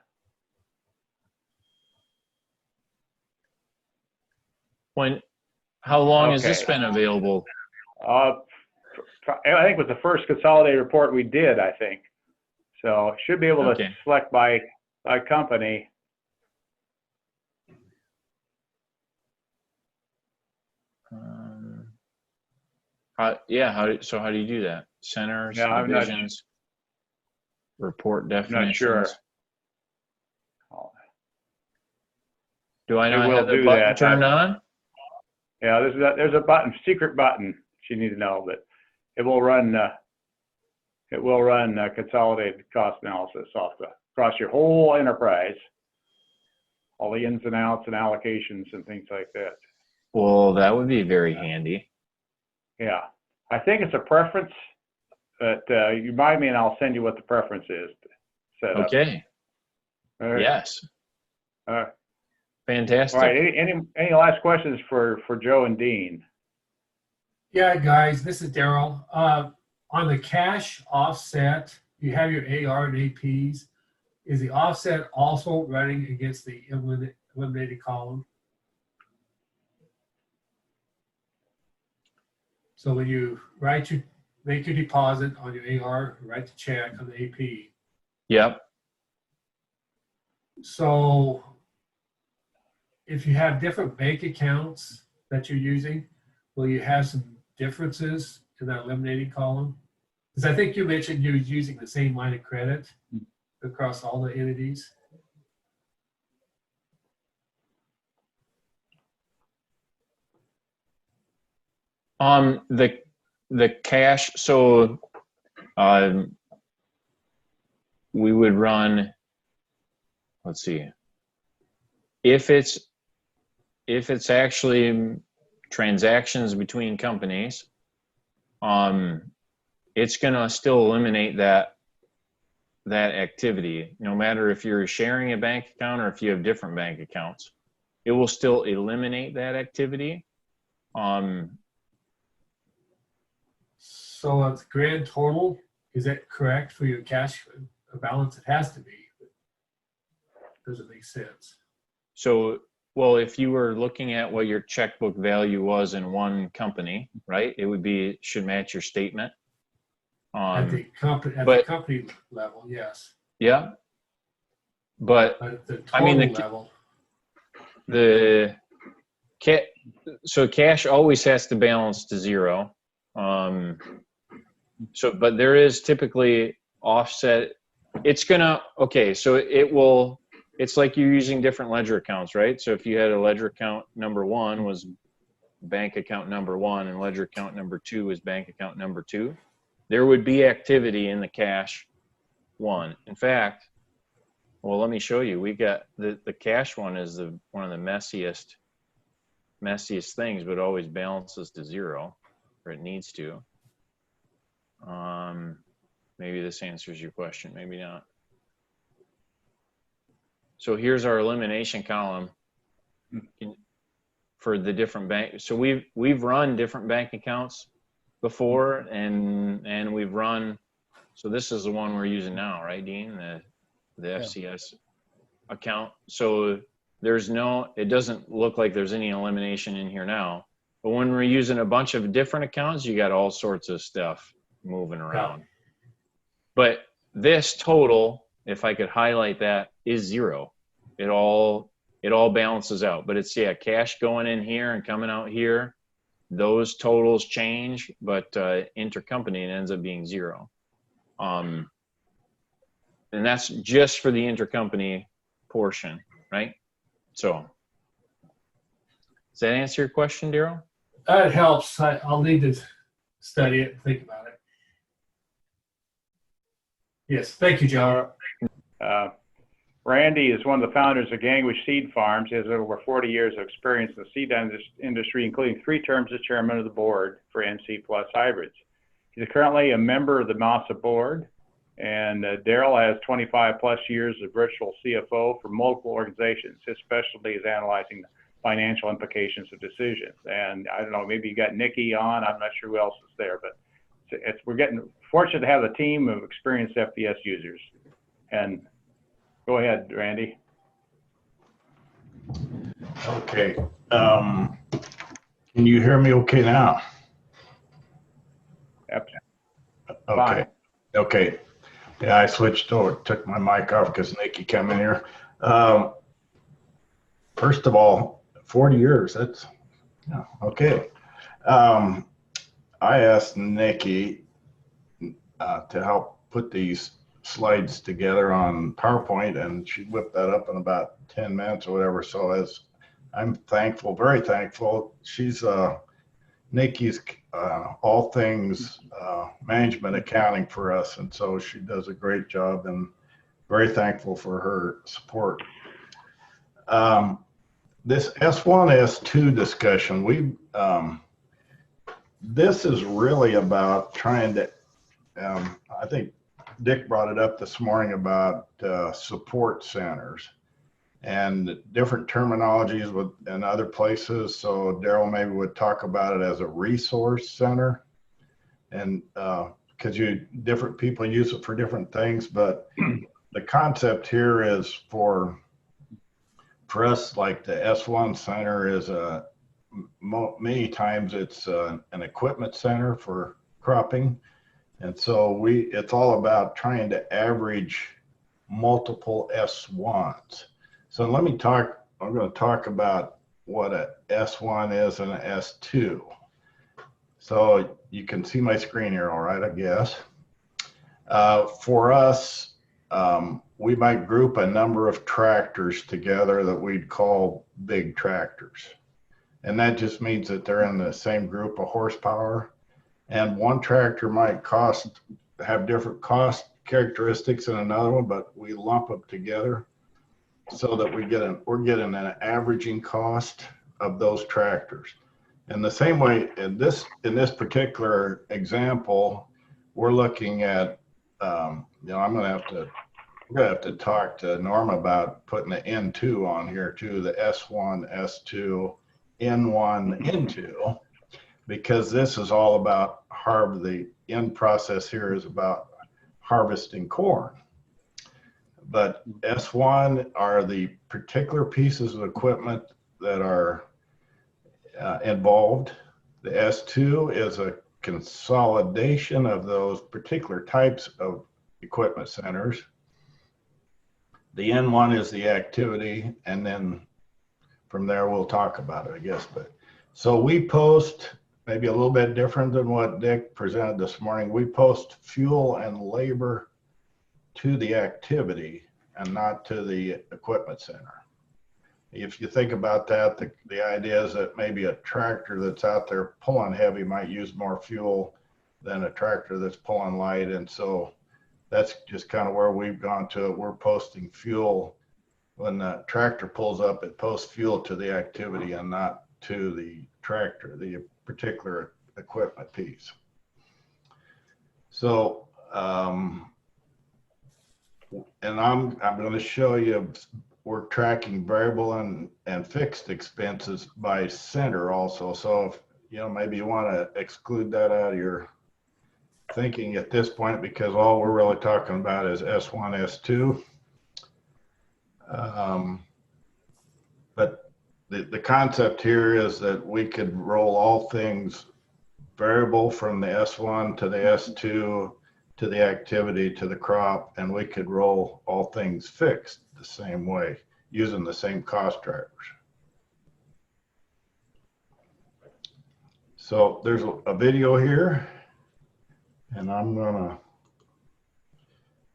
How long has this been available? I think it was the first consolidated report we did, I think. So should be able to select by company. How do you do that? Centers, divisions, report definitions. I'm not sure. Do I not have the button turned on? Yeah, there's a button, secret button you need to know, but it will run consolidated cost analysis across your whole enterprise, all the ins and outs and allocations and things like that. Well, that would be very handy. Yeah, I think it's a preference, but you remind me and I'll send you what the preference is to set up. Okay. Right. Yes. All right. Fantastic. All right. Any last questions for Joe and Dean? Yeah, guys, this is Daryl. On the cash offset, you have your AR and APs. Is the offset also running against the eliminated column? So when you make your deposit on your AR, write the check on the AP. Yep. So if you have different bank accounts that you're using, will you have some differences in that eliminated column? Because I think you mentioned you're using the same line of credit across all the entities. The cash, so we would run, let's see, if it's actually transactions between companies, it's gonna still eliminate that activity, no matter if you're sharing a bank account or if you have different bank accounts. It will still eliminate that activity. So it's grand total, is that correct for your cash balance? It has to be. Does it make sense? So Well, if you were looking at what your checkbook value was in one company, right, it would be, should match your statement. At the but- company level, yes. Yeah. But But at the I mean, total level, so cash always has to balance to zero. So, but there is typically offset. It's gonna, okay, so it will, it's like you're using different ledger accounts, right? So if you had a ledger account number 1 was bank account number 1 and ledger account number 2 is bank account number 2, there would be activity in the cash one. In fact, well, let me show you. We got the cash one is one of the messiest things, but always balances to zero, or it needs to. Maybe this answers your question, maybe not. So here's our elimination column for the different bank. So we've run different bank accounts before, and we've run. So this is the one we're using now, right, Dean? The FCS account. So there's no, it doesn't look like there's any elimination in here now. But when we're using a bunch of different accounts, you got all sorts of stuff moving around. But this total, if I could highlight that, is zero. It all balances out. But it's, yeah, cash going in here and coming out here. Those totals change, but intercompany, it ends up being zero. And that's just for the intercompany portion, right? So, does that answer your question, Daryl? it helps. I'll need to study it and think about it. Yes, thank you, John. Randy is one of the founders of Gangwish Seed Farms. He has over 40 years of experience in the seed industry, including 3 terms as chairman of the board for NC Plus hybrids. He's currently a member of the MASA board, and Daryl has 25 plus years of virtual CFO for multiple organizations. His specialty is analyzing the financial implications of decisions. And I don't know, maybe you got Nikki on, I'm not sure who else is there, but we're getting fortunate to have a team of experienced FBS users. And go ahead, Randy. Okay. Can you hear me okay now? Yep. Okay. Fine. Okay. Yeah, I switched over, took my mic off because Nikki came in here. First of all, 40 years, that's, yeah, okay. I asked Nikki to help put these slides together on PowerPoint, and she whipped that up in about 10 minutes or whatever. So as I'm thankful, very thankful. She's Nikki's all things management accounting for us, and so she does a great job, and very thankful for her support. This S1, S2 discussion, this is really about trying to, I think Dick brought it up this morning about support centers and different terminologies in other places. So Daryl maybe would talk about it as a resource center, and because different people use it for different things, but the concept here is for us, like the S1 center is many times it's an equipment center for cropping. And so it's all about trying to average multiple S1s. So I'm going to talk about what a S1 is and an S2. So you can see my screen here, all right, I guess. For us, we might group a number of tractors together that we'd call big tractors. And that just means that they're in the same group of horsepower. And one tractor might have different cost characteristics than another one, but we lump them together so that we're getting an averaging cost of those tractors. And the same way in this particular example, we're looking at, I'm gonna have to talk to Norm about putting the N2 on here too, the S1, S2, N1, N2. Because this is all about the end process here is about harvesting corn. But S1 are the particular pieces of equipment that are involved. The S2 is a consolidation of those particular types of equipment centers. The N1 is the activity, and then from there we'll talk about it, I guess. But so we post, maybe a little bit different than what Dick presented this morning, we post fuel and labor to the activity and not to the equipment center. If you think about that, the idea is that maybe a tractor that's out there pulling heavy might use more fuel than a tractor that's pulling light. And so that's just kind of where we've gone to it. We're posting fuel. When the tractor pulls up, it posts fuel to the activity and not to the tractor, the particular equipment piece. So, and I'm going to show you, we're tracking variable and fixed expenses by center also. So if, you know, maybe you want to exclude that out of your thinking at this point, because all we're really talking about is S1, S2. But the concept here is that we could roll all things variable from the S1 to the S2 to the activity to the crop, and we could roll all things fixed the same way using the same cost drivers. So there's a video here, and I'm gonna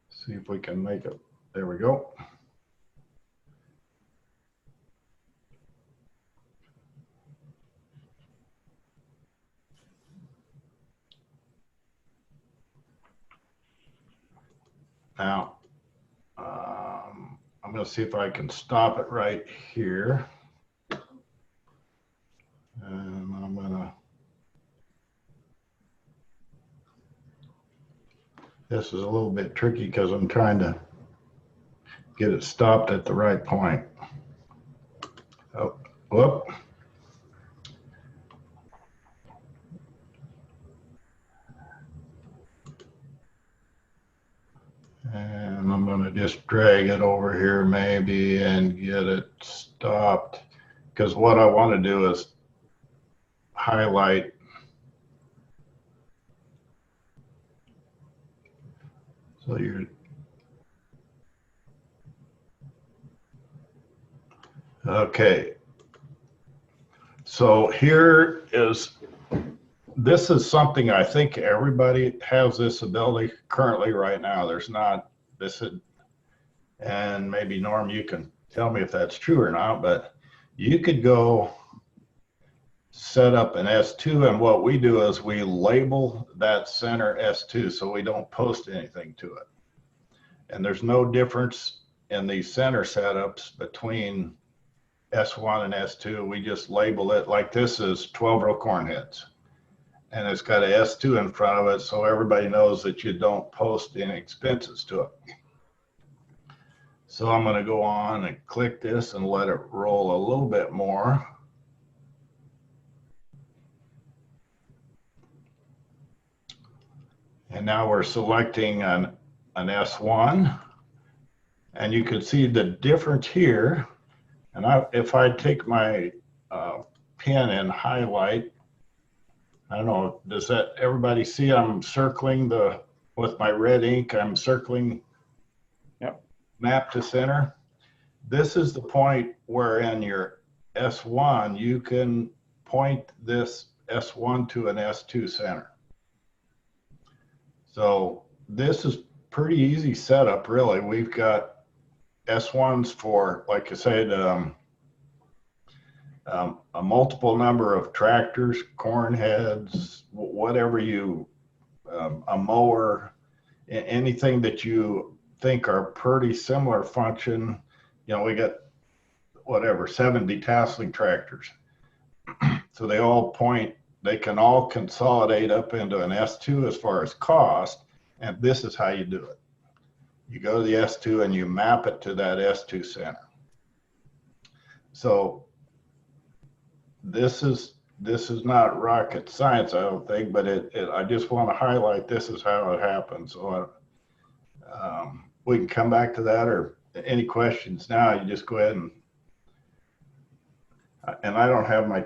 see if we can make it. There we go. Now, I'm going to see if I can stop it right here. And I'm going to, this is a little bit tricky because I'm trying to get it stopped at the right point. Oh, whoop. And I'm going to just drag it over here maybe and get it stopped, because what I want to do is highlight so you're okay. So here is, this is something I think everybody has this ability currently right now. There's not this, and maybe Norm, you can tell me if that's true or not, but you could go set up an S2, and what we do is we label that center S2 so we don't post anything to it. And there's no difference in these center setups between S1 and S2. We just label it like this is 12 row corn heads, and it's got an S2 in front of it, so everybody knows that you don't post any expenses to it. So I'm going to go on and click this and let it roll a little bit more. And now we're selecting an S1, and you can see the difference here. And if I take my pen and highlight, I don't know, does that everybody see? I'm circling with my red ink, I'm circling map to center. This is the point where in your S1, you can point this S1 to an S2 center. So this is pretty easy setup, really. We've got S1s for, like I said, a multiple number of tractors, corn heads, whatever you, a mower, anything that you think are pretty similar function. You know, we got whatever, 7 detasseling tractors. So they all point, they can all consolidate up into an S2 as far as cost, and this is how you do it. You go to the S2 and you map it to that S2 center. So this is not rocket science, I don't think, but I just want to highlight this is how it happens. So we can come back to that, or any questions now, you just go ahead and And I don't have my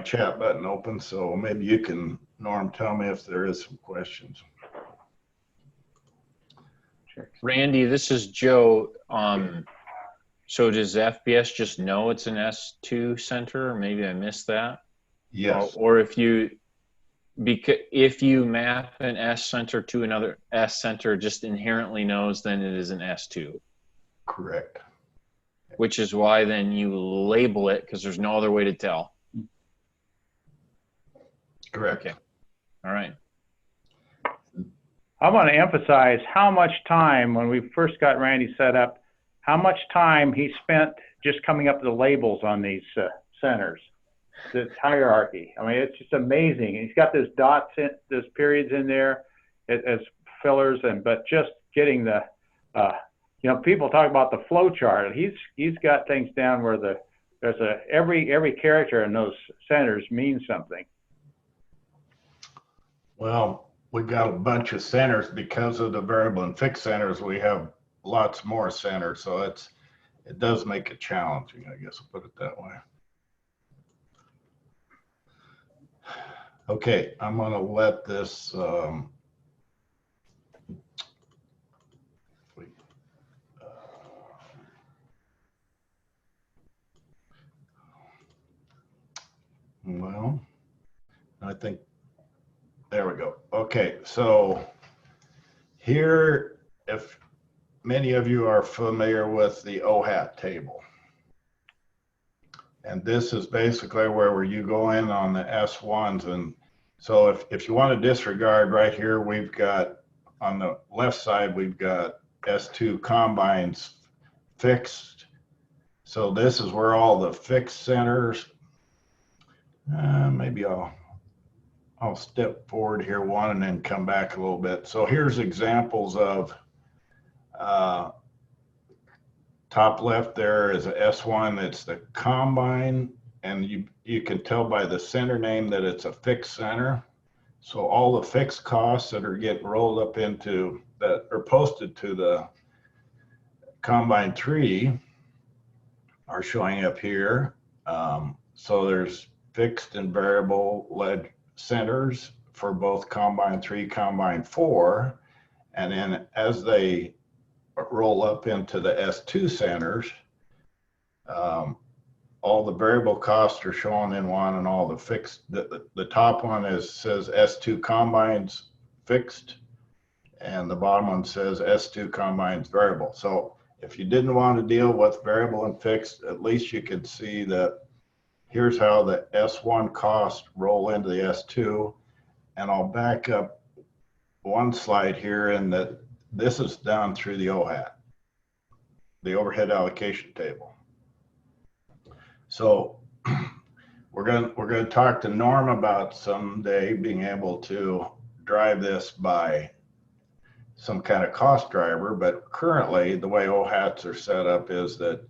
chat button open, so maybe you can, Norm, tell me if there is some questions. Randy, this is Joe. So does FBS just know it's an S2 center, or maybe I missed that? Yes. Or if you map an S center to another S center, just inherently knows then it is an S2. Correct. Which is why then you label it, because there's no other way to tell. Correct. Okay. All right. I want to emphasize how much time, when we first got Randy set up, how much time he spent just coming up with the labels on these centers, this hierarchy. I mean, it's just amazing. He's got those dots, those periods in there as fillers, but just getting the, people talk about the flow chart. He's got things down where every character in those centers means something. Well, we've got a bunch of centers because of the variable and fixed centers. We have lots more centers, so it does make it challenging, I guess I'll put it that way. Okay, I'm going to let this well, I think there we go. Okay, so here, if many of you are familiar with the OHAT table, and this is basically where you go in on the S1s. And so if you want to disregard right here, we've got on the left side, we've got S2 combines fixed. So this is where all the fixed centers, maybe I'll step forward here one and then come back a little bit. So here's examples of top left there is a S1. It's the combine, and you can tell by the center name that it's a fixed center. So all the fixed costs that are getting rolled up into that are posted to the combine 3 are showing up here. So there's fixed and variable lead centers for both combine 3, combine 4, and then as they roll up into the S2 centers, all the variable costs are shown in one, and all the fixed, the top one says S2 combines fixed, and the bottom one says S2 combines variable. So if you didn't want to deal with variable and fixed, at least you could see that here's how the S1 costs roll into the S2. And I'll back up one slide here, and that this is done through the OHAT, the overhead allocation table. So we're going to talk to Norm about someday being able to drive this by some kind of cost driver, but currently the way OHATs are set up is that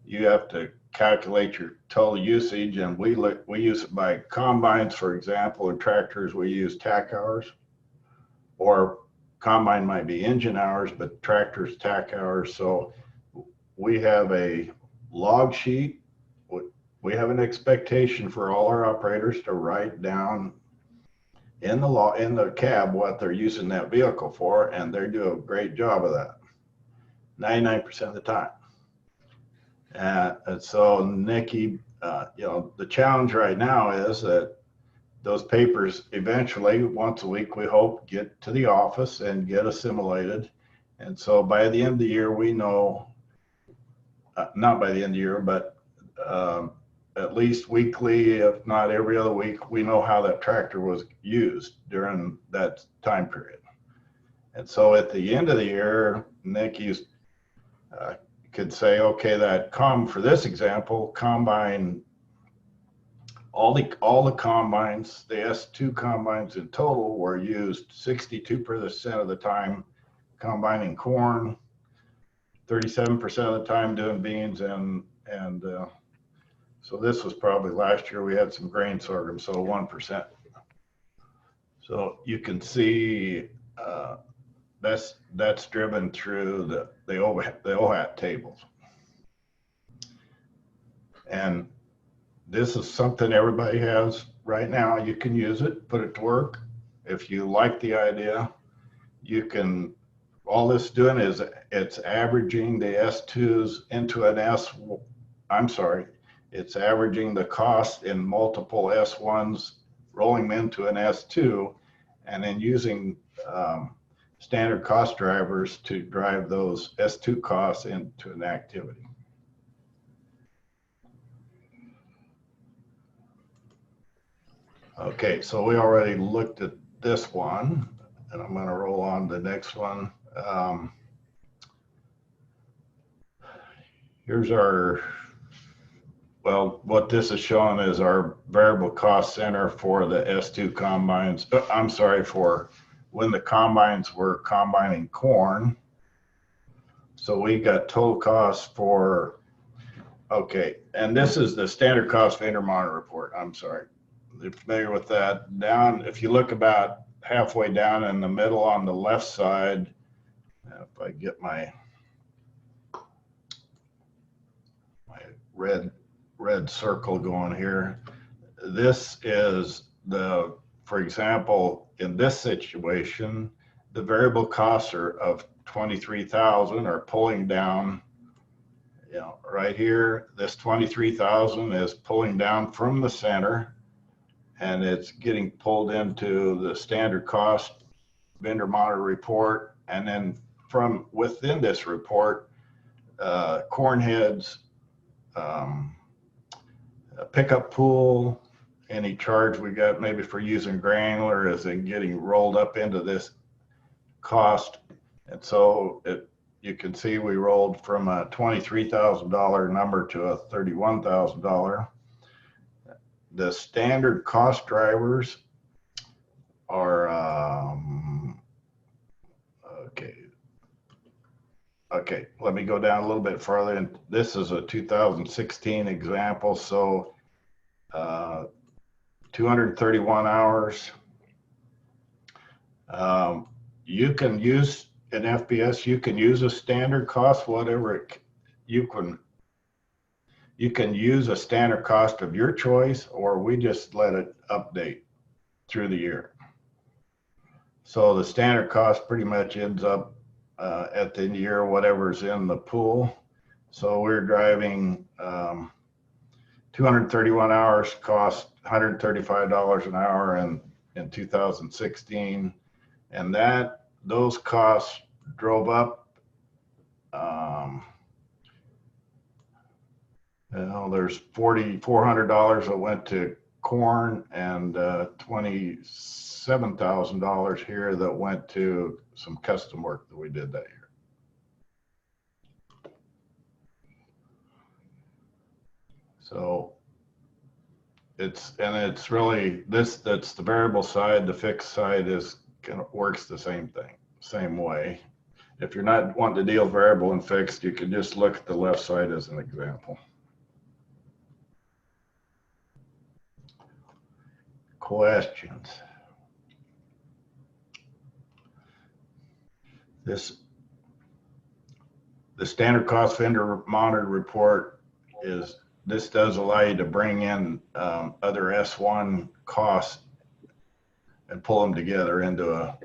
you have to calculate your total usage, and we use it by combines, for example, or tractors we use tack hours, or combine might be engine hours, but tractors tack hours. So we have a log sheet. We have an expectation for all our operators to write down in the cab what they're using that vehicle for, and they do a great job of that 99% of the time. And so Nikki, the challenge right now is that those papers eventually, once a week, we hope, get to the office and get assimilated. And so by the end of the year, we know, not by the end of the year, but at least weekly, if not every other week, we know how that tractor was used during that time period. And so at the end of the year, Nikki's could say, okay, that for this example, combine, all the combines, the S2 combines in total were used 62% of the time combining corn, 37% of the time doing beans, and so this was probably last year we had some grain sorghum, so 1%. So you can see that's driven through the OHAT tables. And this is something everybody has right now. You can use it, put it to work. If you like the idea, you can, all this doing is it's averaging the S2s into an it's averaging the cost in multiple S1s, rolling them into an S2, and then using standard cost drivers to drive those S2 costs into an activity. Okay, so we already looked at this one, and I'm going to roll on to the next one. Here's our, well, what this is showing is our variable cost center for the S2 combines. I'm sorry, for when the combines were combining corn. So we got total costs for, okay, and this is the standard cost vendor monitor report. I'm sorry. You're familiar with that. Down, if you look about halfway down in the middle on the left side, if I get my red circle going here, this is the, for example, in this situation, the variable costs are of 23,000 are pulling down, you know, right here, this 23,000 is pulling down from the center, and it's getting pulled into the standard cost vendor monitor report. And then from within this report, corn heads, a pickup pool, any charge we got maybe for using granular is in getting rolled up into this cost. And so you can see we rolled from a $23,000 number to a $31,000. The standard cost drivers are, okay, let me go down a little bit further. And this is a 2016 example. So 231 hours. You can use an FBS, you can use a standard cost, whatever you can use a standard cost of your choice, or we just let it update through the year. So the standard cost pretty much ends up at the end of the year, whatever's in the pool. So we're driving 231 hours cost $135 an hour in 2016. And those costs drove up. There's $4,400 that went to corn, and $27,000 here that went to some custom work that we did that year. So it's really this, that's the variable side. The fixed side is kind of works the same way. If you're not wanting to deal variable and fixed, you can just look at the left side as an example. Questions? The standard cost vendor monitor report this does allow you to bring in other S1 costs and pull them together into a.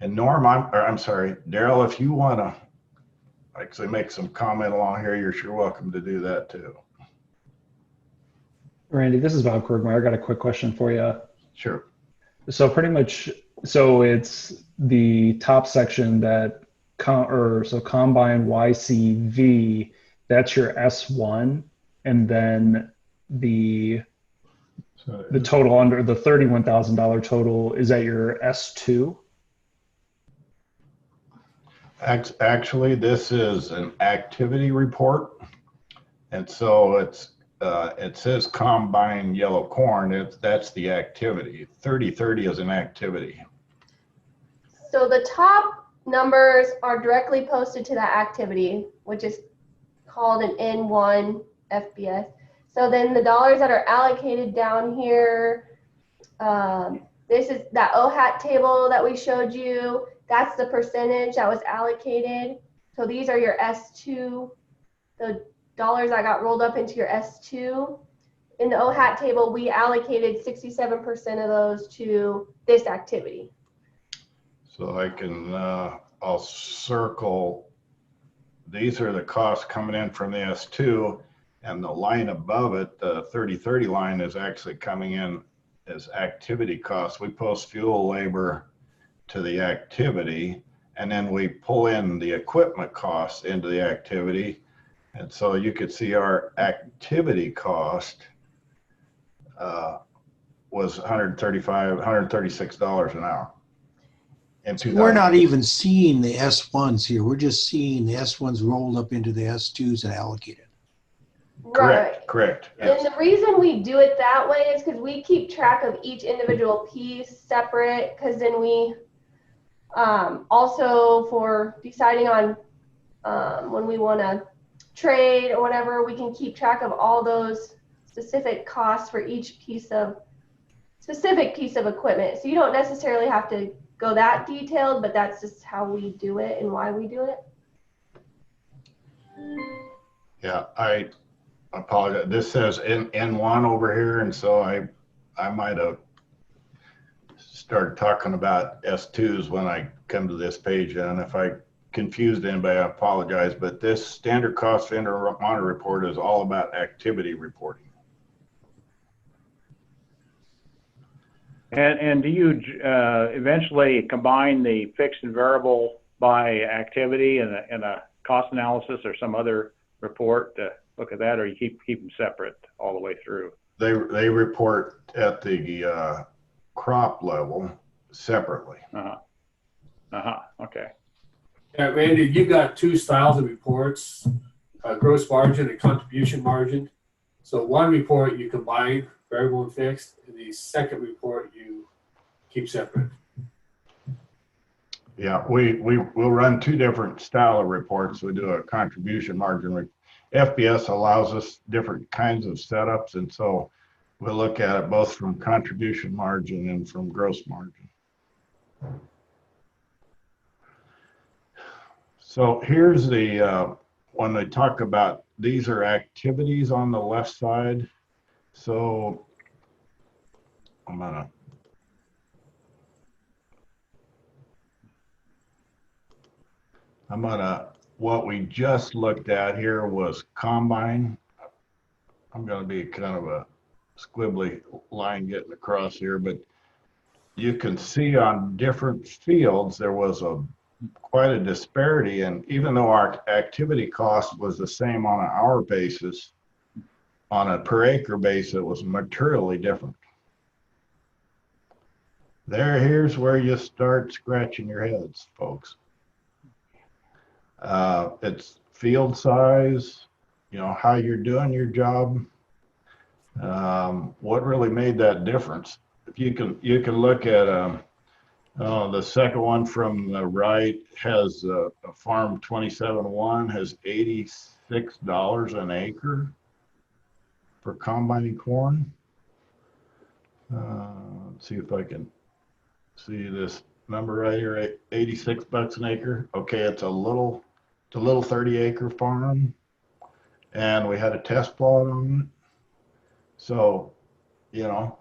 And Norm, I'm sorry, Daryl, if you want to actually make some comment along here, you're sure welcome to do that too. Randy, this is Bob Krugmeyer. I got a quick question for you. Sure. So pretty much, so it's the top section that, so combine YCV, that's your S1, and then the total under the $31,000 total is at your S2? Actually, this is an activity report, and so it says combine yellow corn. That's the activity. 3030 is an activity. So the top numbers are directly posted to that activity, which is called an N1 FBS. So then the dollars that are allocated down here, this is that OHAT table that we showed you. That's the percentage that was allocated. So these are your S2. The dollars that got rolled up into your S2. In the OHAT table, we allocated 67% of those to this activity. So I can, I'll circle, these are the costs coming in from the S2, and the line above it, the 3030 line, is actually coming in as activity costs. We post fuel, labor to the activity, and then we pull in the equipment costs into the activity. And so you could see our activity cost was $136 an hour. We're not even seeing the S1s here. We're just seeing the S1s rolled up into the S2s and allocated. Correct, Right. correct. And Yes. the reason we do it that way is because we keep track of each individual piece separate, because then we also, for deciding on when we want to trade or whatever, we can keep track of all those specific costs for each specific piece of equipment. So you don't necessarily have to go that detailed, but that's just how we do it and why we do it. Yeah, I apologize. This says N1 over here, and so I might have started talking about S2s when I come to this page, and if I confused anybody, I apologize, but this standard cost vendor monitor report is all about activity reporting. And do you eventually combine the fixed and variable by activity in a cost analysis or some other report to look at that, or you keep them separate all the way through? They report at the crop level separately. Okay. Yeah, Randy, you got two styles of reports, gross margin and contribution margin. So one report you combine variable and fixed, and the second report you keep separate. Yeah, we'll run two different style of reports. We do a contribution margin. FBS allows us different kinds of setups, and so we'll look at it both from contribution margin and from gross margin. So here's the, when they talk about, these are activities on the left side. So I'm gonna, what we just looked at here was combine. I'm gonna be kind of a squibbly line getting across here, but you can see on different fields, there was quite a disparity. And even though our activity cost was the same on an hour basis, on a per acre basis, it was materially different. Here's where you start scratching your heads, folks. It's field size, you know, how you're doing your job. What really made that difference? If you can look at the second one from the right has a farm 27-1 has $86 an acre for combining corn. Let's see if I can see this number right here, 86 bucks an acre. Okay, it's a little 30-acre farm, and we had a test plot on it. So, you know,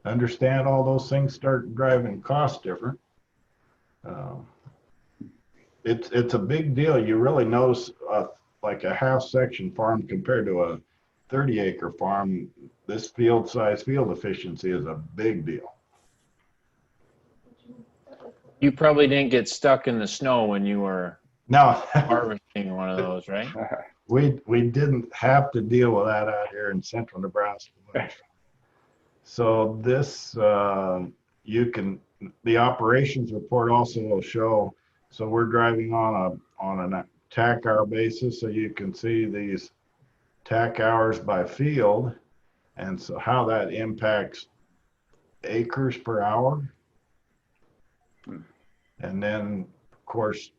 understand all those things start driving costs different. It's a big deal. You really notice like a half section farm compared to a 30-acre farm. This field size, field efficiency is a big deal. You probably didn't get stuck in the snow when you were harvesting one of those, right? We didn't have to deal with that out here in central Nebraska. So this, the operations report also will show, so we're driving on a tack hour basis, so you can see these tack hours by field, and so how that impacts acres per hour. And then, of course,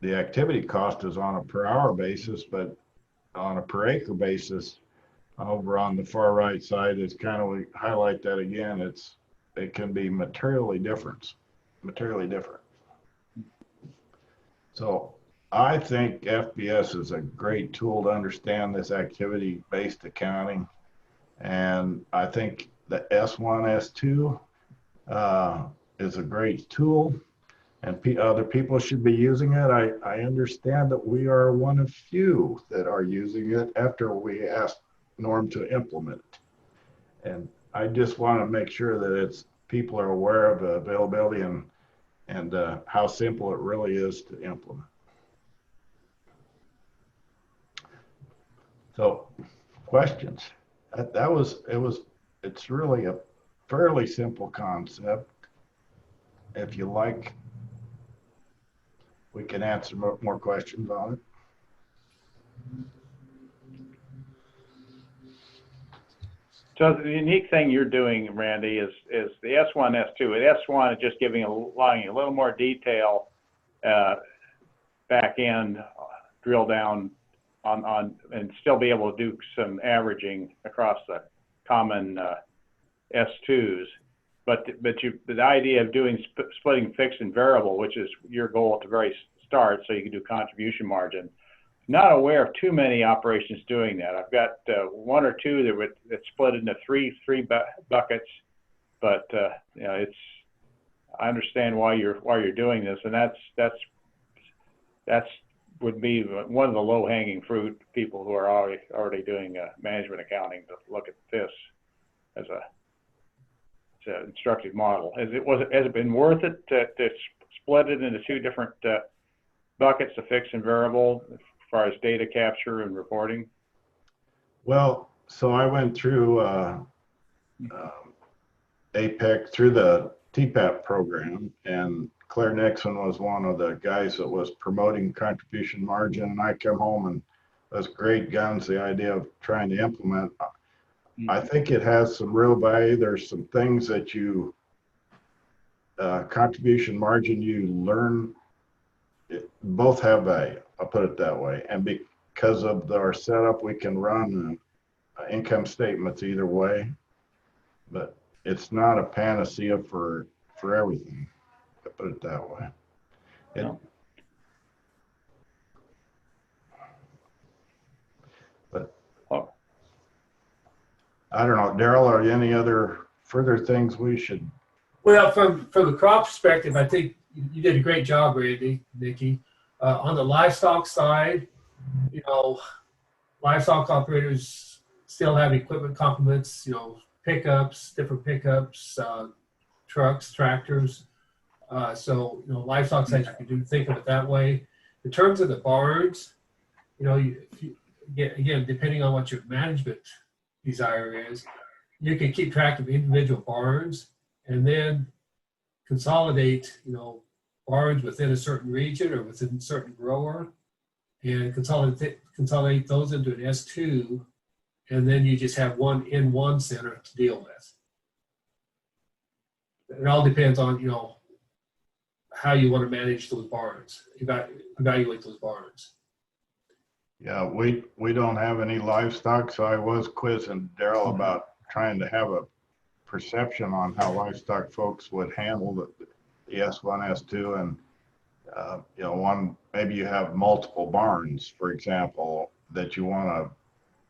the activity cost is on a per hour basis, but on a per acre basis, over on the far right side, it's kind of, we highlight that again, it can be materially different. So I think FBS is a great tool to understand this activity-based accounting. And I think the S1, S2 is a great tool, and other people should be using it. I understand that we are one of few that are using it after we asked Norm to implement it. And I just want to make sure that people are aware of the availability and how simple it really is to implement. So, questions? It's really a fairly simple concept. If you like, we can answer more questions on it. So the unique thing you're doing, Randy, is the S1, S2. The S1 is just allowing you a little more detail, back end, drill down on, and still be able to do some averaging across the common S2s. But the idea of doing splitting fixed and variable, which is your goal at the very start, so you can do contribution margin. Not aware of too many operations doing that. I've got one or two that split into three buckets, but you know, I understand why you're doing this, and that's would be one of the low-hanging fruit people who are already doing management accounting to look at this as an instructive model. Has it been worth it to split it into two different buckets, the fixed and variable, as far as data capture and reporting? Well, so I went through APEC through the TPAP program, and Claire Nixon was one of the guys that was promoting contribution margin, and I come home and those great guns, the idea of trying to implement. I think it has some real value. There's some things that contribution margin, you learn, both have value, I'll put it that way. And because of our setup, we can run income statements either way, but it's not a panacea for everything, to put it that way. But I don't know, Daryl, are there any other further things we should? Well, from the crop perspective, I think you did a great job, Randy, Nikki. On the livestock side, you know, livestock operators still have equipment complements, you know, different pickups, trucks, tractors. So, you know, livestock side, you can think of it that way. In terms of the barns, you know, again, depending on what your management desire is, you can keep track of individual barns and then consolidate, you know, barns within a certain region or within a certain grower, and consolidate those into an S2, and then you just have one N1 center to deal with. It all depends on, you know, how you want to manage those barns, evaluate those barns. Yeah, we don't have any livestock, so I was quizzing Daryl about trying to have a perception on how livestock folks would handle the S1, S2, and you know, maybe you have multiple barns, for example, that you want to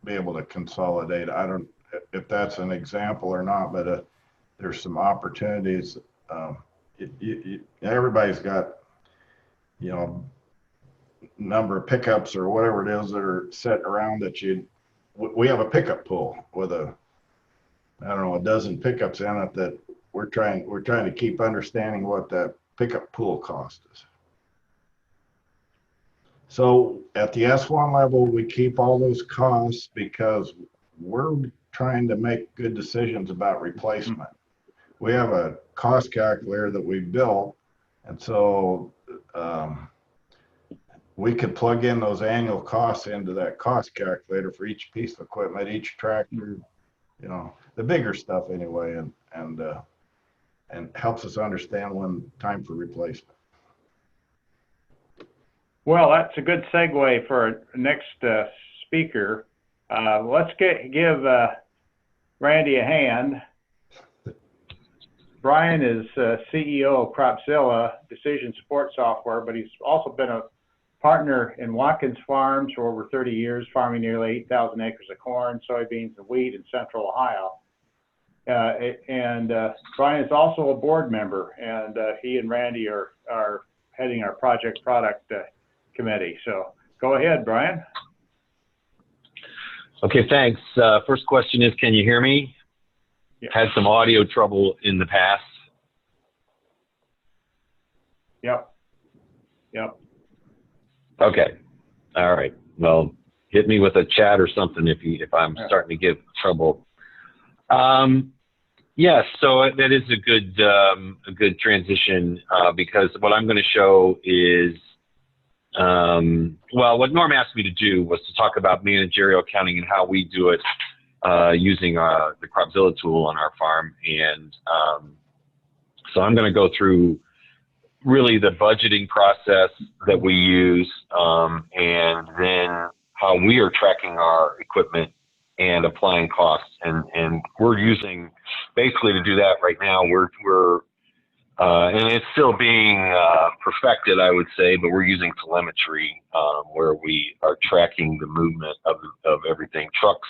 be able to consolidate. I don't if that's an example or not, but there's some opportunities. Everybody's got, you know, number of pickups or whatever it is that are set around that we have a pickup pool with I don't know, a dozen pickups in it that we're trying to keep understanding what that pickup pool cost is. So at the S1 level, we keep all those costs because we're trying to make good decisions about replacement. We have a cost calculator that we built, and so we could plug in those annual costs into that cost calculator for each piece of equipment, each tractor, you know, the bigger stuff anyway, and helps us understand when time for replacement. Well, that's a good segue for our next speaker. Let's give Randy a hand. Brian is CEO of Cropzilla Decision Support Software, but he's also been a partner in Watkins Farms for over 30 years, farming nearly 8,000 acres of corn, soybeans, and wheat in central Ohio. Brian is also a board member, and he and Randy are heading our project product committee. So go ahead, Brian. Okay, thanks. First question is, can you hear me? Yeah. Had some audio trouble in the past. Yep. Okay. All right. Well, hit me with a chat or something if I'm starting to give trouble. Yes, so that is a good transition because what I'm going to show is, well, what Norm asked me to do was to talk about managerial accounting and how we do it using the Cropzilla tool on our farm. And so I'm going to go through really the budgeting process that we use, and then how we are tracking our equipment and applying costs. And we're using, basically to do that right now, and it's still being perfected, I would say, but we're using telemetry where we are tracking the movement of everything, trucks,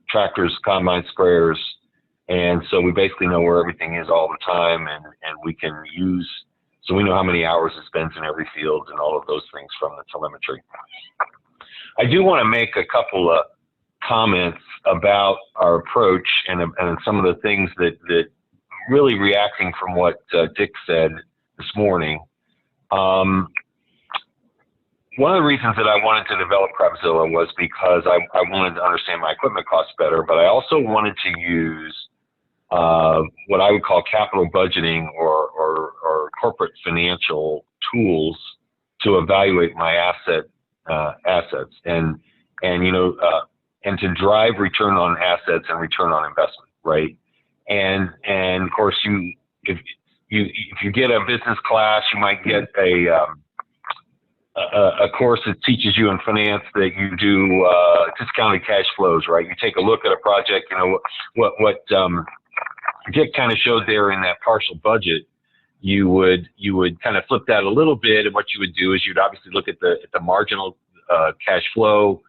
tractors, combine sprayers. And so we basically know where everything is all the time, and we can use, so we know how many hours it spends in every field and all of those things from the telemetry. I do want to make a couple of comments about our approach and some of the things that really reacting from what Dick said this morning. One of the reasons that I wanted to develop Cropzilla was because I wanted to understand my equipment costs better, but I also wanted to use what I would call capital budgeting or corporate financial tools to evaluate my assets and to drive return on assets and return on investment, right? And of course, if you get a business class, you might get a course that teaches you in finance that you do discounted cash flows, right? You take a look at a project, what Dick kind of showed there in that partial budget. You would kind of flip that a little bit, and what you would do is you'd obviously look at the marginal cash flow,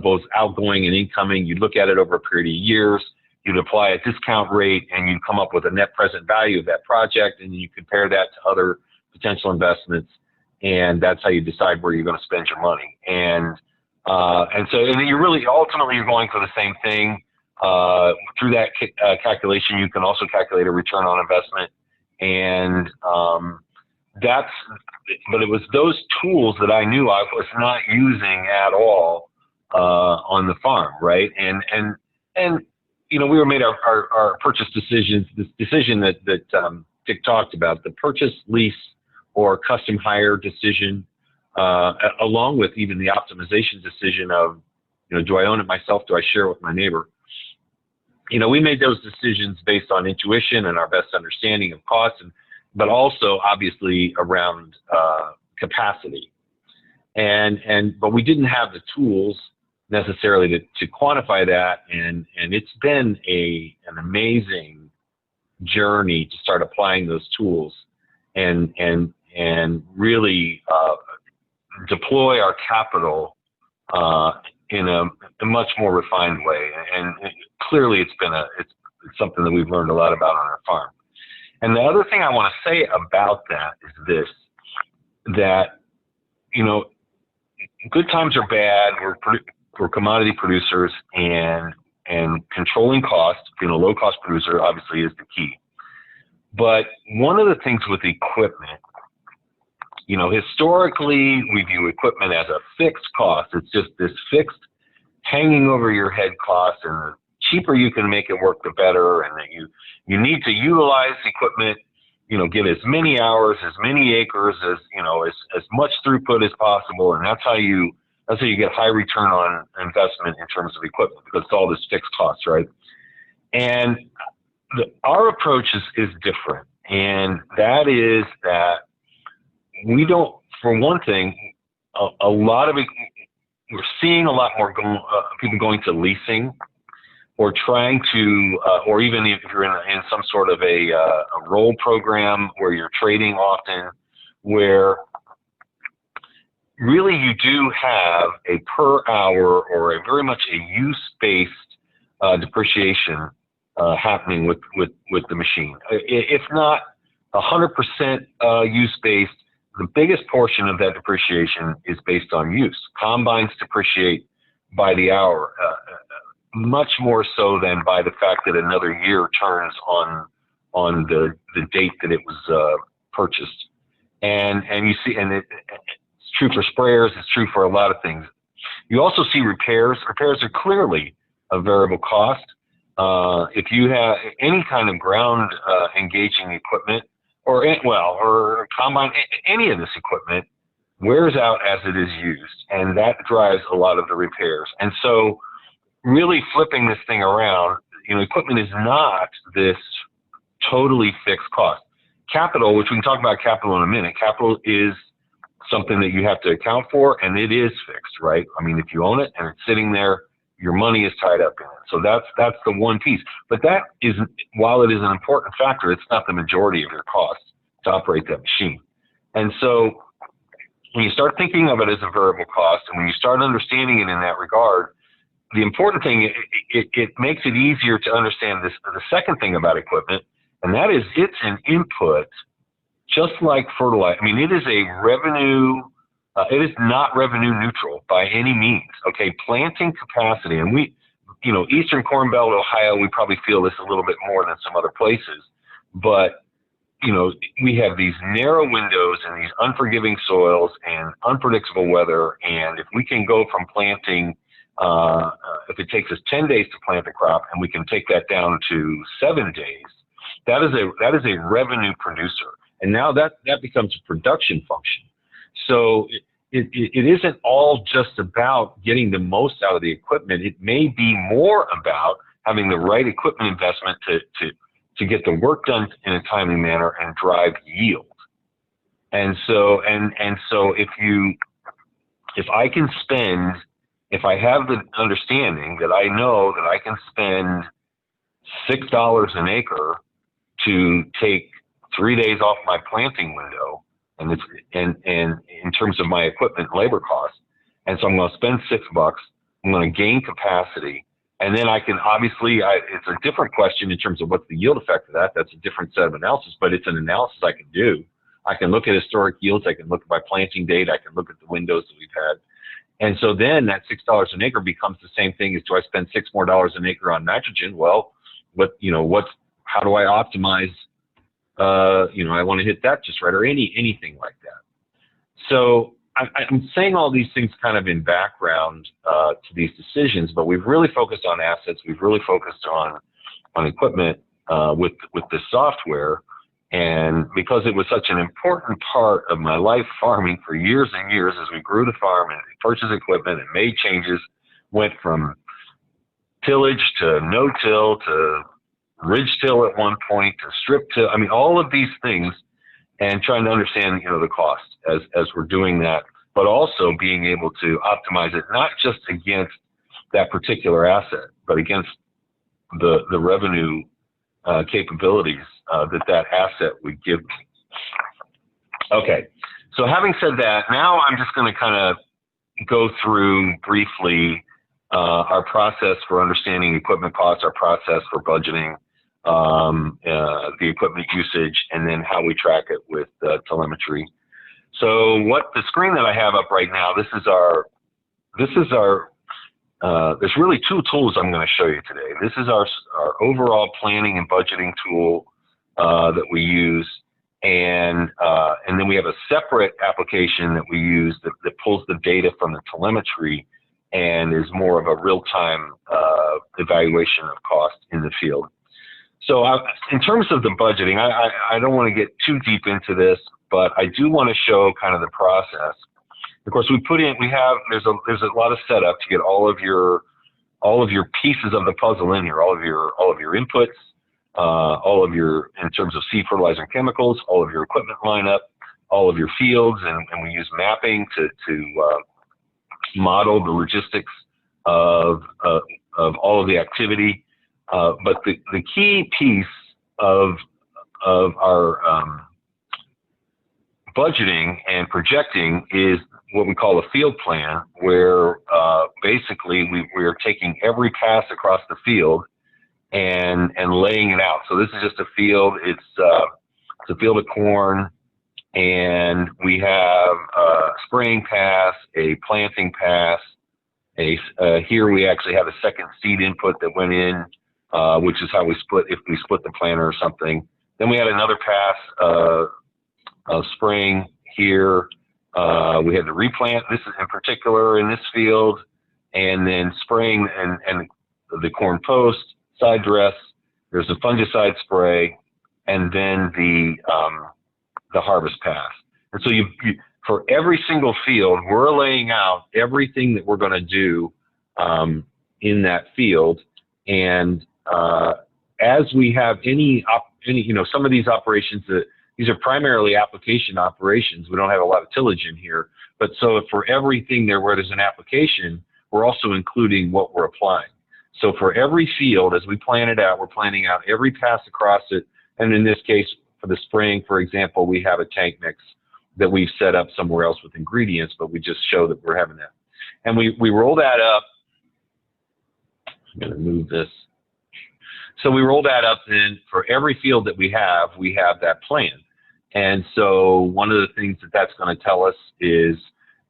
both outgoing and incoming. You'd look at it over a period of years. You'd apply a discount rate, and you'd come up with a net present value of that project, and you compare that to other potential investments, and that's how you decide where you're going to spend your money. And then you're really ultimately you're going for the same thing. Through that calculation, you can also calculate a return on investment, and but it was those tools that I knew I was not using at all on the farm, right? And we were made our purchase decisions. This decision that Dick talked about, the purchase, lease, or custom hire decision, along with even the optimization decision of, do I own it myself? Do I share it with my neighbor? We made those decisions based on intuition and our best understanding of costs, but also obviously around capacity. But we didn't have the tools necessarily to quantify that, and it's been an amazing journey to start applying those tools and really deploy our capital in a much more refined way. And clearly it's something that we've learned a lot about on our farm. And the other thing I want to say about that is this, that, good times are bad. We're commodity producers, and controlling costs, being a low cost producer obviously is the key. But one of the things with equipment, historically we view equipment as a fixed cost. It's just this fixed hanging over your head cost, and the cheaper you can make it work, the better. And that you need to utilize equipment, get as many hours, as many acres, as much throughput as possible. And that's how you get high return on investment in terms of equipment, because it's all this fixed cost, right? And our approach is different. And that is that we don't, for one thing, a lot of it, we're seeing a lot more people going to leasing, or trying to, or even if you're in some sort of a roll program where you're trading often, where really you do have a per hour or a very much a use-based depreciation happening with the machine. If not 100% use-based, the biggest portion of that depreciation is based on use. Combines depreciate by the hour, much more so than by the fact that another year turns on the date that it was purchased. And you see, and it's true for sprayers, it's true for a lot of things. You also see repairs. Repairs are clearly a variable cost. If you have any kind of ground engaging equipment, or combine, any of this equipment wears out as it is used, and that drives a lot of the repairs. And so really flipping this thing around, equipment is not this totally fixed cost. Capital, which we can talk about capital in a minute, capital is something that you have to account for, and it is fixed, right? I mean, if you own it and it's sitting there, your money is tied up in it. So that's the one piece. But that isn't, while it is an important factor, it's not the majority of your cost to operate that machine. And so when you start thinking of it as a variable cost, and when you start understanding it in that regard, the important thing, it makes it easier to understand this. The second thing about equipment, and that is it's an input, just like fertilizer. I mean, it is a revenue, it is not revenue neutral by any means. Okay, planting capacity, and we, Eastern Corn Belt, Ohio, we probably feel this a little bit more than some other places, but we have these narrow windows and these unforgiving soils and unpredictable weather. And if we can go from planting, if it takes us 10 days to plant the crop, and we can take that down to 7 days, that is a revenue producer. And now that becomes a production function. So it isn't all just about getting the most out of the equipment. It may be more about having the right equipment investment to get the work done in a timely manner and drive yield. And so if I have the understanding that I know that I can spend $6 an acre to take 3 days off my planting window, and in terms of my equipment and labor costs, and so I'm going to spend $6, I'm going to gain capacity, and then I can obviously, it's a different question in terms of what's the yield effect of that. That's a different set of analysis, but it's an analysis I can do. I can look at historic yields, I can look at my planting date, I can look at the windows that we've had. And so then that $6 an acre becomes the same thing as, do I spend $6 more an acre on nitrogen? Well, how do I optimize? I want to hit that just right, or anything like that. So I'm saying all these things kind of in background to these decisions, but we've really focused on assets. We've really focused on equipment with the software. And because it was such an important part of my life farming for years and years, as we grew the farm and purchased equipment and made changes, went from tillage to no-till to ridge till at one point to strip till, I mean, all of these things, and trying to understand, the cost as we're doing that, but also being able to optimize it, not just against that particular asset, but against the revenue capabilities that asset would give me. Okay, so having said that, now I'm just going to kind of go through briefly our process for understanding equipment costs, our process for budgeting, the equipment usage, and then how we track it with telemetry. So the screen that I have up right now, there's really two tools I'm going to show you today. This is our overall planning and budgeting tool that we use, and then we have a separate application that we use that pulls the data from the telemetry and is more of a real-time evaluation of cost in the field. So in terms of the budgeting, I don't want to get too deep into this, but I do want to show kind of the process. Of course, there's a lot of setup to get all of your pieces of the puzzle in here, all of your inputs, all of your, in terms of seed, fertilizer, and chemicals, all of your equipment lineup, all of your fields, and we use mapping to model the logistics of all of the activity. But the key piece of our budgeting and projecting is what we call a field plan, where basically we are taking every pass across the field and laying it out. So this is just a field. It's a field of corn, and we have a spraying pass, a planting pass. Here we actually have a second seed input that went in, which is how we split, if we split the planter or something. Then we had another pass of spraying here. We had the replant, this is in particular in this field, and then spraying and the corn post, side dress. There's a fungicide spray, and then the harvest pass. And so you for every single field, we're laying out everything that we're going to do in that field. And as we have any, some of these operations these are primarily application operations. We don't have a lot of tillage in here, but so for everything there where there's an application, we're also including what we're applying. So for every field, as we plan it out, we're planning out every pass across it. And in this case, for the spraying, for example, we have a tank mix that we've set up somewhere else with ingredients, but we just show that we're having that. And we roll that up. I'm going to move this. So we roll that up, and for every field that we have that plan. And so one of the things that's going to tell us is,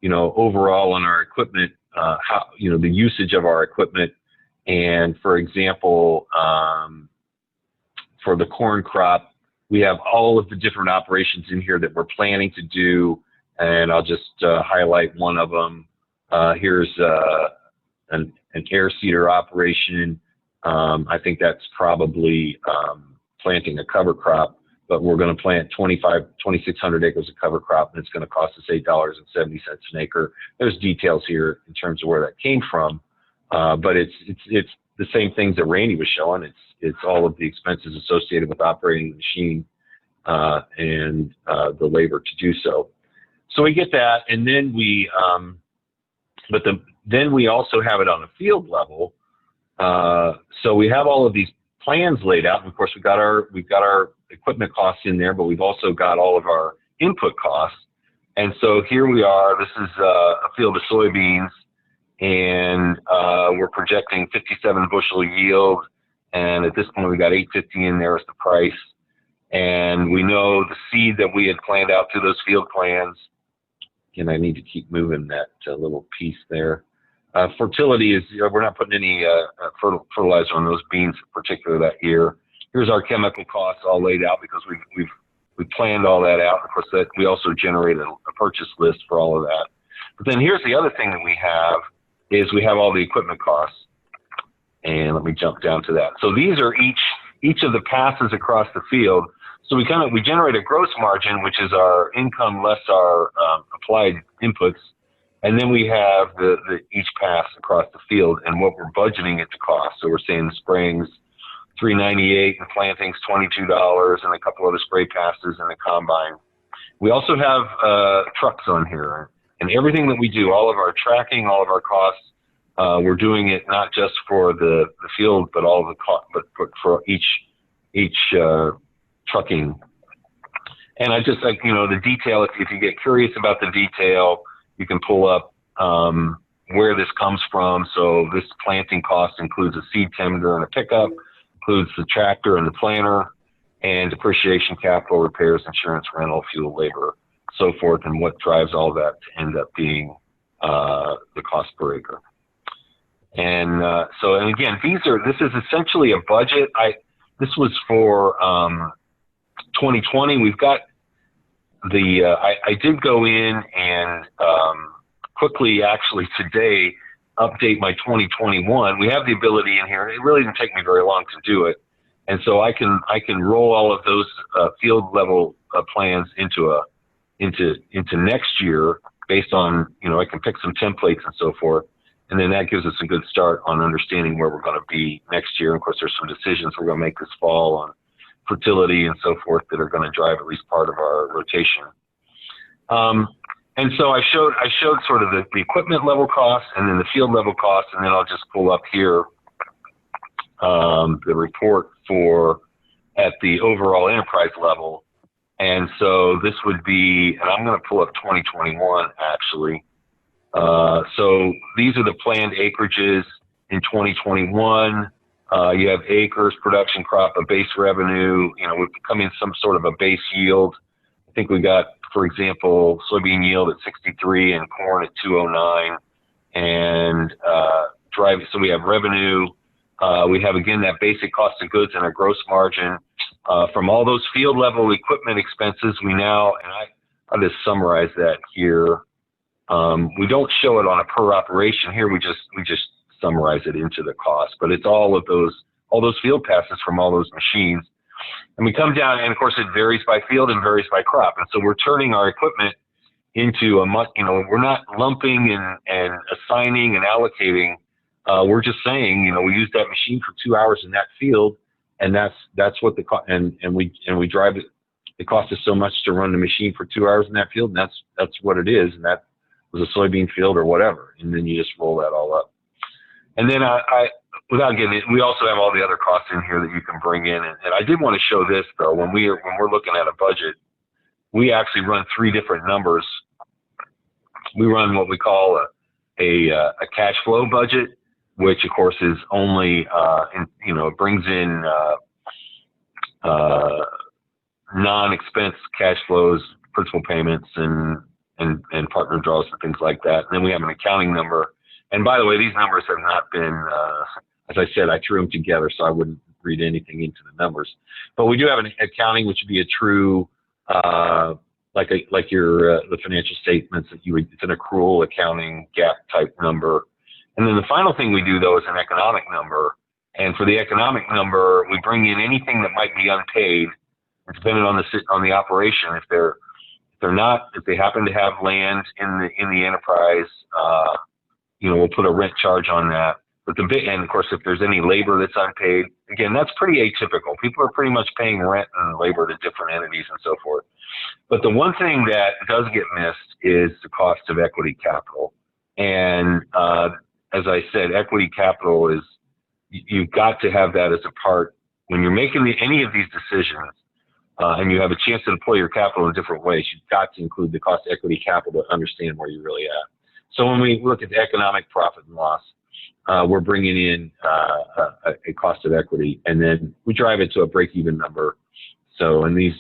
overall on our equipment, how, the usage of our equipment. And for example, for the corn crop, we have all of the different operations in here that we're planning to do. And I'll just highlight one of them. Here's an air seeder operation. I think that's probably planting a cover crop, but we're going to plant 2,600 acres of cover crop, and it's going to cost us $8.70 an acre. There's details here in terms of where that came from, but it's the same things that Randy was showing. It's all of the expenses associated with operating the machine and the labor to do so. So we get that, and then we, then we also have it on a field level. So we have all of these plans laid out. And of course, we've got our equipment costs in there, but we've also got all of our input costs. And so here we are. This is a field of soybeans, and we're projecting 57 bushel yield. And at this point, we got 850 in there as the price. And we know the seed that we had planned out through those field plans. And I need to keep moving that little piece there. Fertility is, we're not putting any fertilizer on those beans in particular that year. Here's our chemical costs all laid out because we've planned all that out. Of course, that we also generated a purchase list for all of that. But then here's the other thing that we have is we have all the equipment costs. And let me jump down to that. So these are each of the passes across the field. So we generate a gross margin, which is our income less our applied inputs. And then we have each pass across the field and what we're budgeting it to cost. So we're saying the spraying's $3.98 and planting's $22 and a couple other spray passes and a combine. We also have trucks on here, and everything that we do, all of our tracking, all of our costs, we're doing it not just for the field, but all of the cost, but for each trucking. And I just like, the detail, if you get curious about the detail, you can pull up where this comes from. So this planting cost includes a seed tender and a pickup, includes the tractor and the planter, and depreciation, capital, repairs, insurance, rental, fuel, labor, so forth, and what drives all that to end up being the cost per acre. And and again, this is essentially a budget. This was for 2020. We've got I did go in and quickly, actually today, update my 2021. We have the ability in here. It really didn't take me very long to do it, and so I can roll all of those field level plans into next year based on I can pick some templates and so forth, and then that gives us a good start on understanding where we're going to be next year. And of course, there's some decisions we're going to make this fall on fertility and so forth that are going to drive at least part of our rotation. And so I showed sort of the equipment level costs and then the field level costs, and then I'll just pull up here the report at the overall enterprise level. And so this would be, and I'm going to pull up 2021 actually. So these are the planned acreages in 2021. You have acres, production crop, a base revenue. We're becoming some sort of a base yield. I think we got, for example, soybean yield at 63 and corn at 209. And so we have revenue. We have, again, that basic cost of goods and our gross margin. From all those field level equipment expenses, we now, and I'll just summarize that here. We don't show it on a per operation here. We just summarize it into the cost, but it's all those field passes from all those machines. And we come down, and of course it varies by field and varies by crop. And so we're turning our equipment into we're not lumping and assigning and allocating. We're just saying, we use that machine for 2 hours in that field, and that's what and we drive it. It costs us so much to run the machine for 2 hours in that field, and that's what it is. And that was a soybean field or whatever. And then you just roll that all up. And then without getting it, we also have all the other costs in here that you can bring in. And I did want to show this though. When we're looking at a budget, we actually run 3 different numbers. We run what we call a cash flow budget, which of course is only brings in non-expense cash flows, principal payments, and partner draws and things like that. And then we have an accounting number. And by the way, these numbers have not been, as I said, I threw them together so I wouldn't read anything into the numbers. But we do have an accounting, which would be a true, like the financial statements that it's an accrual accounting GAAP type number. And then the final thing we do though is an economic number. And for the economic number, we bring in anything that might be unpaid, depending on the operation. If they happen to have land in the enterprise, we'll put a rent charge on that. But and of course, if there's any labor that's unpaid, again, that's pretty atypical. People are pretty much paying rent and labor to different entities and so forth. But the one thing that does get missed is the cost of equity capital. And as I said, equity capital is, you've got to have that as a part when you're making any of these decisions. And you have a chance to deploy your capital in different ways. You've got to include the cost of equity capital to understand where you're really at. So when we look at the economic profit and loss, we're bringing in a cost of equity, and then we drive it to a break-even number. So in these,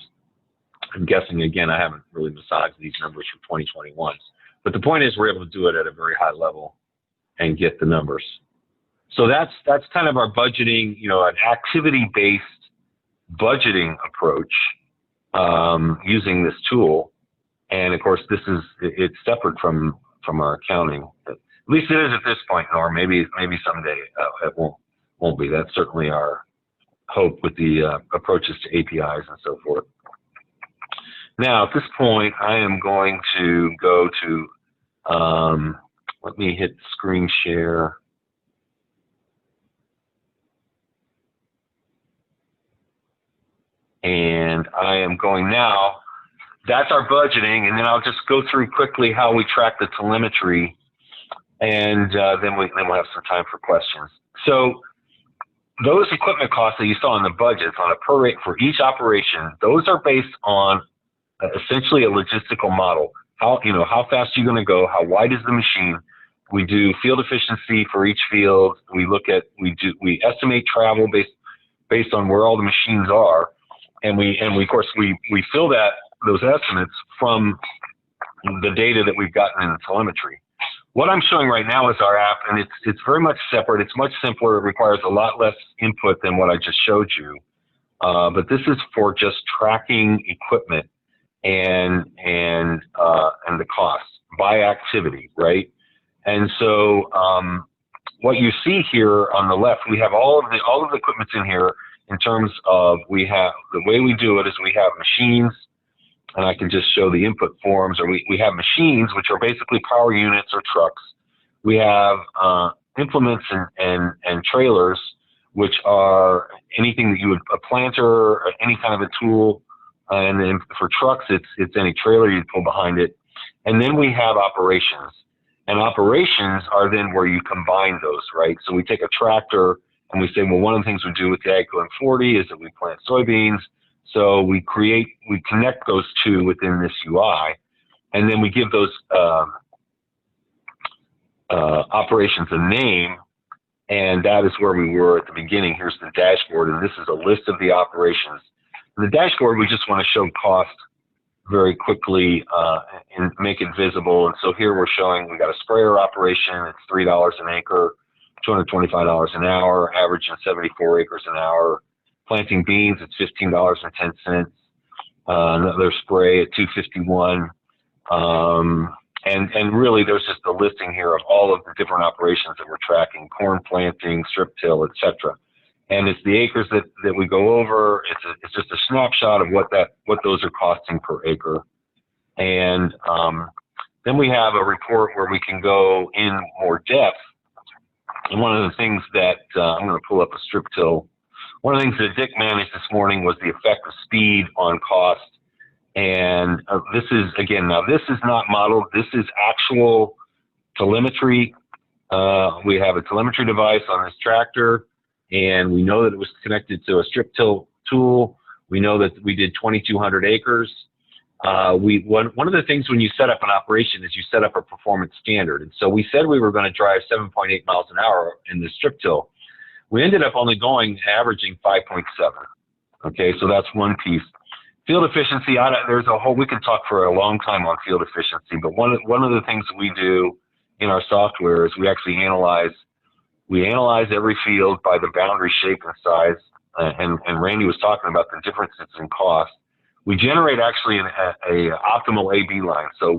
I'm guessing, again, I haven't really massaged these numbers for 2021. But the point is we're able to do it at a very high level and get the numbers. So that's kind of our budgeting, an activity-based budgeting approach using this tool. And of course, it's separate from our accounting. At least it is at this point, Norm. Maybe someday it won't be. That's certainly our hope with the approaches to APIs and so forth. Now, at this point, I am going to go to, let me hit screen share. And I am going now. That's our budgeting, and then I'll just go through quickly how we track the telemetry, and then we'll have some time for questions. So those equipment costs that you saw in the budgets on a per rate for each operation, those are based on essentially a logistical model. How fast are you going to go? How wide is the machine? We do field efficiency for each field. We we estimate travel based on where all the machines are. And we of course we fill those estimates from the data that we've gotten in the telemetry. What I'm showing right now is our app, and it's very much separate. It's much simpler. It requires a lot less input than what I just showed you. But this is for just tracking equipment and the cost by activity, right? And so what you see here on the left, we have all of the equipment's in here. In terms of the way we do it is we have machines, and I can just show the input forms, or we have machines, which are basically power units or trucks. We have implements and trailers, which are anything that a planter or any kind of a tool. And then for trucks, it's any trailer you pull behind it. And then we have operations. And operations are then where you combine those, right? So we take a tractor, and we say, well, one of the things we do with the Ag 40 is that we plant soybeans. So we connect those two within this UI, and then we give those operations a name, and that is where we were at the beginning. Here's the dashboard, and this is a list of the operations. In the dashboard, we just want to show cost very quickly and make it visible. And so here we're showing we got a sprayer operation. It's $3 an acre, $225 an hour, averaging 74 acres an hour. Planting beans, it's $15.10. Another spray at $251. And really, there's just a listing here of all of the different operations that we're tracking: corn planting, strip till, etc. And it's the acres that we go over. It's just a snapshot of what those are costing per acre. And then we have a report where we can go in more depth. And one of the things that I'm going to pull up a strip till. One of the things that Dick managed this morning was the effect of speed on cost. And this is, again, now this is not modeled. This is actual telemetry. We have a telemetry device on this tractor, and we know that it was connected to a strip till tool. We know that we did 2,200 acres. One of the things when you set up an operation is you set up a performance standard. And so we said we were going to drive 7.8 miles an hour in the strip till. We ended up only averaging 5.7. Okay, so that's one piece. Field efficiency, there's a whole, we can talk for a long time on field efficiency, but one of the things that we do in our software is we actually analyze every field by the boundary shape and size, and Randy was talking about the differences in cost. We generate actually a optimal A/B line, so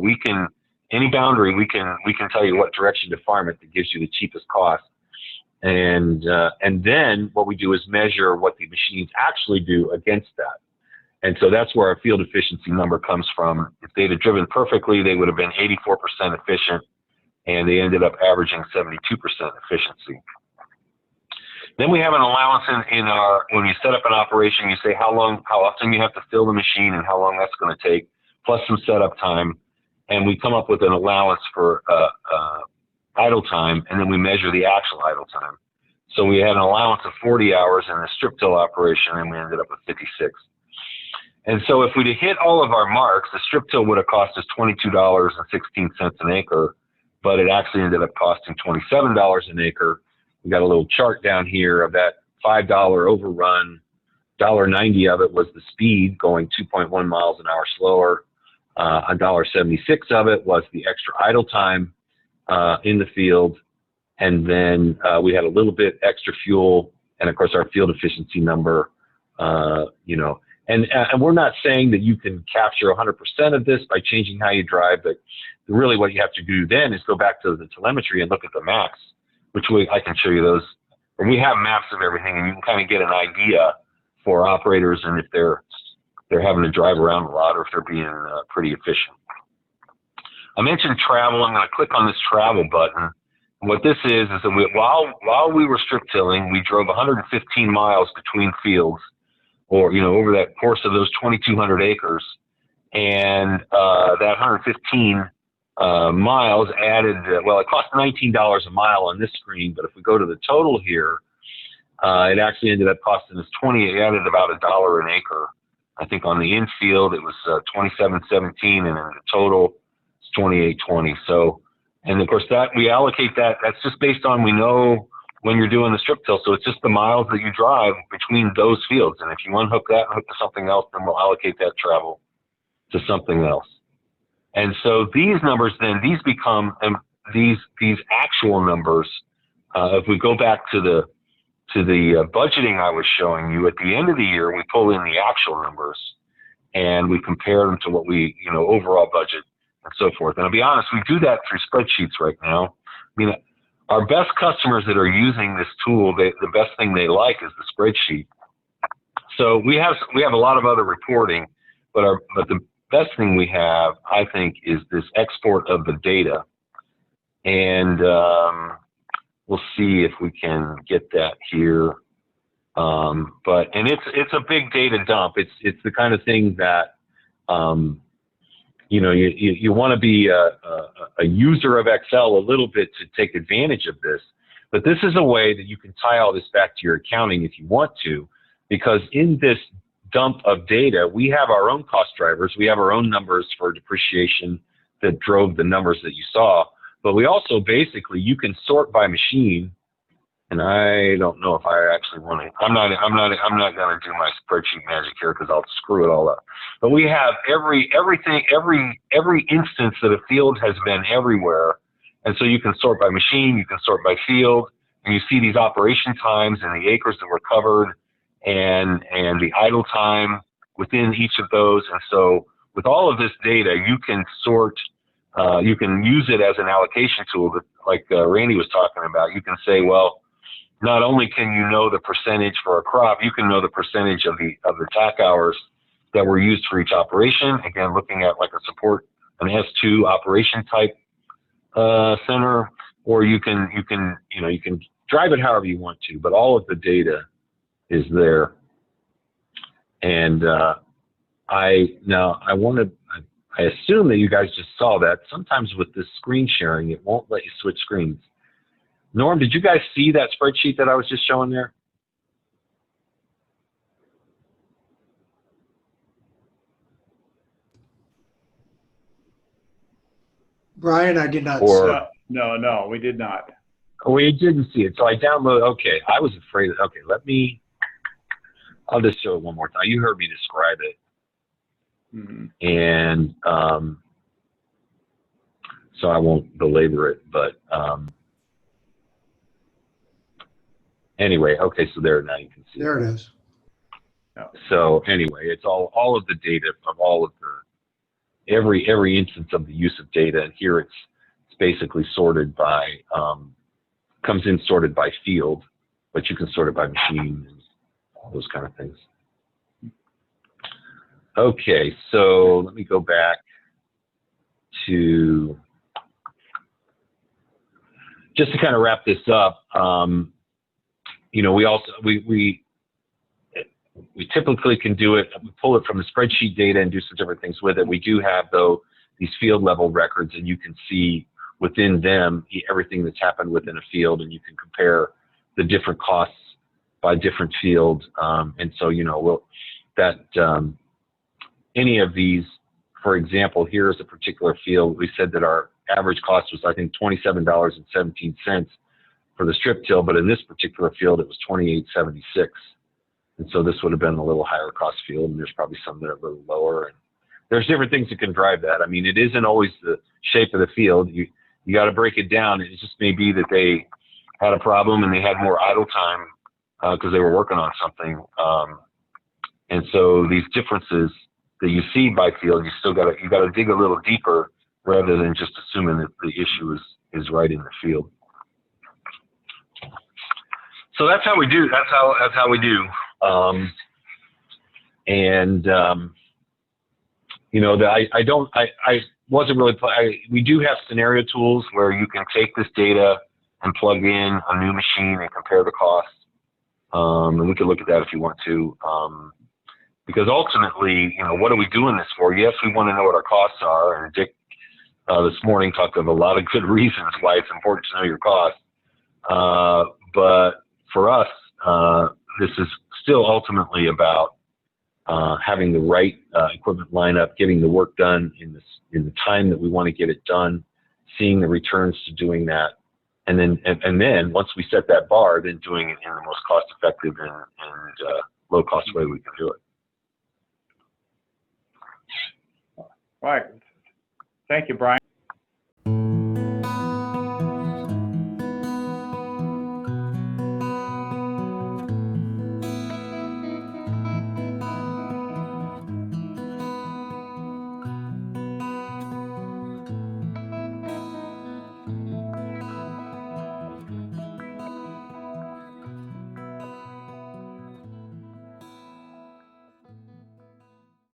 any boundary, we can tell you what direction to farm it that gives you the cheapest cost. And then what we do is measure what the machines actually do against that. And so that's where our field efficiency number comes from. If they'd have driven perfectly, they would have been 84% efficient, and they ended up averaging 72% efficiency. Then we have an allowance when you set up an operation, you say how often you have to fill the machine and how long that's going to take, plus some setup time. And we come up with an allowance for idle time, and then we measure the actual idle time. So we had an allowance of 40 hours in the strip till operation, and we ended up with 56. And so if we'd hit all of our marks, the strip till would have cost us $22.16 an acre, but it actually ended up costing $27 an acre. We got a little chart down here of that $5 overrun. $1.90 of it was the speed, going 2.1 miles an hour slower. $1.76 of it was the extra idle time in the field. And then we had a little bit extra fuel, and of course our field efficiency number, And we're not saying that you can capture 100% of this by changing how you drive, but really what you have to do then is go back to the telemetry and look at the maps, which I can show you those. And we have maps of everything, and you can kind of get an idea for operators and if they're having to drive around a lot or if they're being pretty efficient. I mentioned travel. I'm going to click on this travel button. What this is that while we were strip tilling, we drove 115 miles between fields, or over that course of those 2,200 acres, and that 115 miles added. It cost $19 a mile on this screen, but if we go to the total here, it actually ended up costing us It added about $1 an acre. I think on the infield it was $27.17, and in the total it's $28.20. So, and of course that we allocate that. That's just based on we know when you're doing the strip till. So it's just the miles that you drive between those fields. And if you unhook that and hook to something else, then we'll allocate that travel to something else. And so these numbers then, these become these actual numbers. If we go back to the budgeting I was showing you, at the end of the year, we pull in the actual numbers and we compare them to what we, overall budget and so forth. And I'll be honest, we do that through spreadsheets right now. I mean, our best customers that are using this tool, the best thing they like is the spreadsheet. So we have a lot of other reporting, but the best thing we have, I think, is this export of the data. And we'll see if we can get that here. And it's a big data dump. It's the kind of thing that you want to be a user of Excel a little bit to take advantage of this. But this is a way that you can tie all this back to your accounting if you want to, because in this dump of data, we have our own cost drivers. We have our own numbers for depreciation that drove the numbers that you saw. But we also basically, you can sort by machine. And I don't know if I actually want to. I'm not going to do my spreadsheet magic here because I'll screw it all up. But we have every instance that a field has been everywhere, and so you can sort by machine, you can sort by field, and you see these operation times and the acres that were covered, and the idle time within each of those. And so with all of this data, you can sort. You can use it as an allocation tool, that, like Randy was talking about. You can say, well, not only can you know the percentage for a crop, you can know the percentage of the TAC hours that were used for each operation. Again, looking at like a support, an S2 operation type center, or you can drive it however you want to, but all of the data is there. And I assume that you guys just saw that. Sometimes with this screen sharing, it won't let you switch screens. Norm, did you guys see that spreadsheet that I was just showing there? Brian, I did not. No, we did not. We didn't see it. So I downloaded, okay, I was afraid, okay, I'll just show it one more time. You heard me describe it. Mm-hmm. And so I won't belabor it, but anyway, okay, so there, now you can see. There it is. So anyway, it's all of the data of all of the, every instance of the use of data, and here it's basically sorted by, comes in sorted by field, but you can sort it by machine and all those kind of things. Okay, so let me go back to, just to kind of wrap this up, you know, we typically can do it, we pull it from the spreadsheet data and do some different things with it. We do have, though, these field level records, and you can see within them everything that's happened within a field, and you can compare the different costs by different fields. And so, you know, any of these, for example, here's a particular field. We said that our average cost was, I think, $27.17 for the strip till, but in this particular field, it was $28.76. And so this would have been a little higher cost field, and there's probably some that are a little lower. And there's different things that can drive that. I mean, it isn't always the shape of the field. You got to break it down. It just may be that they had a problem and they had more idle time because they were working on something. And so these differences that you see by field, you got to dig a little deeper rather than just assuming that the issue is right in the field. So that's how we do. That's how we do. You know, I wasn't really. We do have scenario tools where you can take this data and plug in a new machine and compare the costs. And we can look at that if you want to. Because ultimately, you know, what are we doing this for? Yes, we want to know what our costs are. And Dick this morning talked of a lot of good reasons why it's important to know your costs. But for us, this is still ultimately about having the right equipment lineup, getting the work done in the time that we want to get it done, seeing the returns to doing that, and then once we set that bar, then doing it in the most cost-effective and low-cost way we can do it. Right. Thank you, Brian.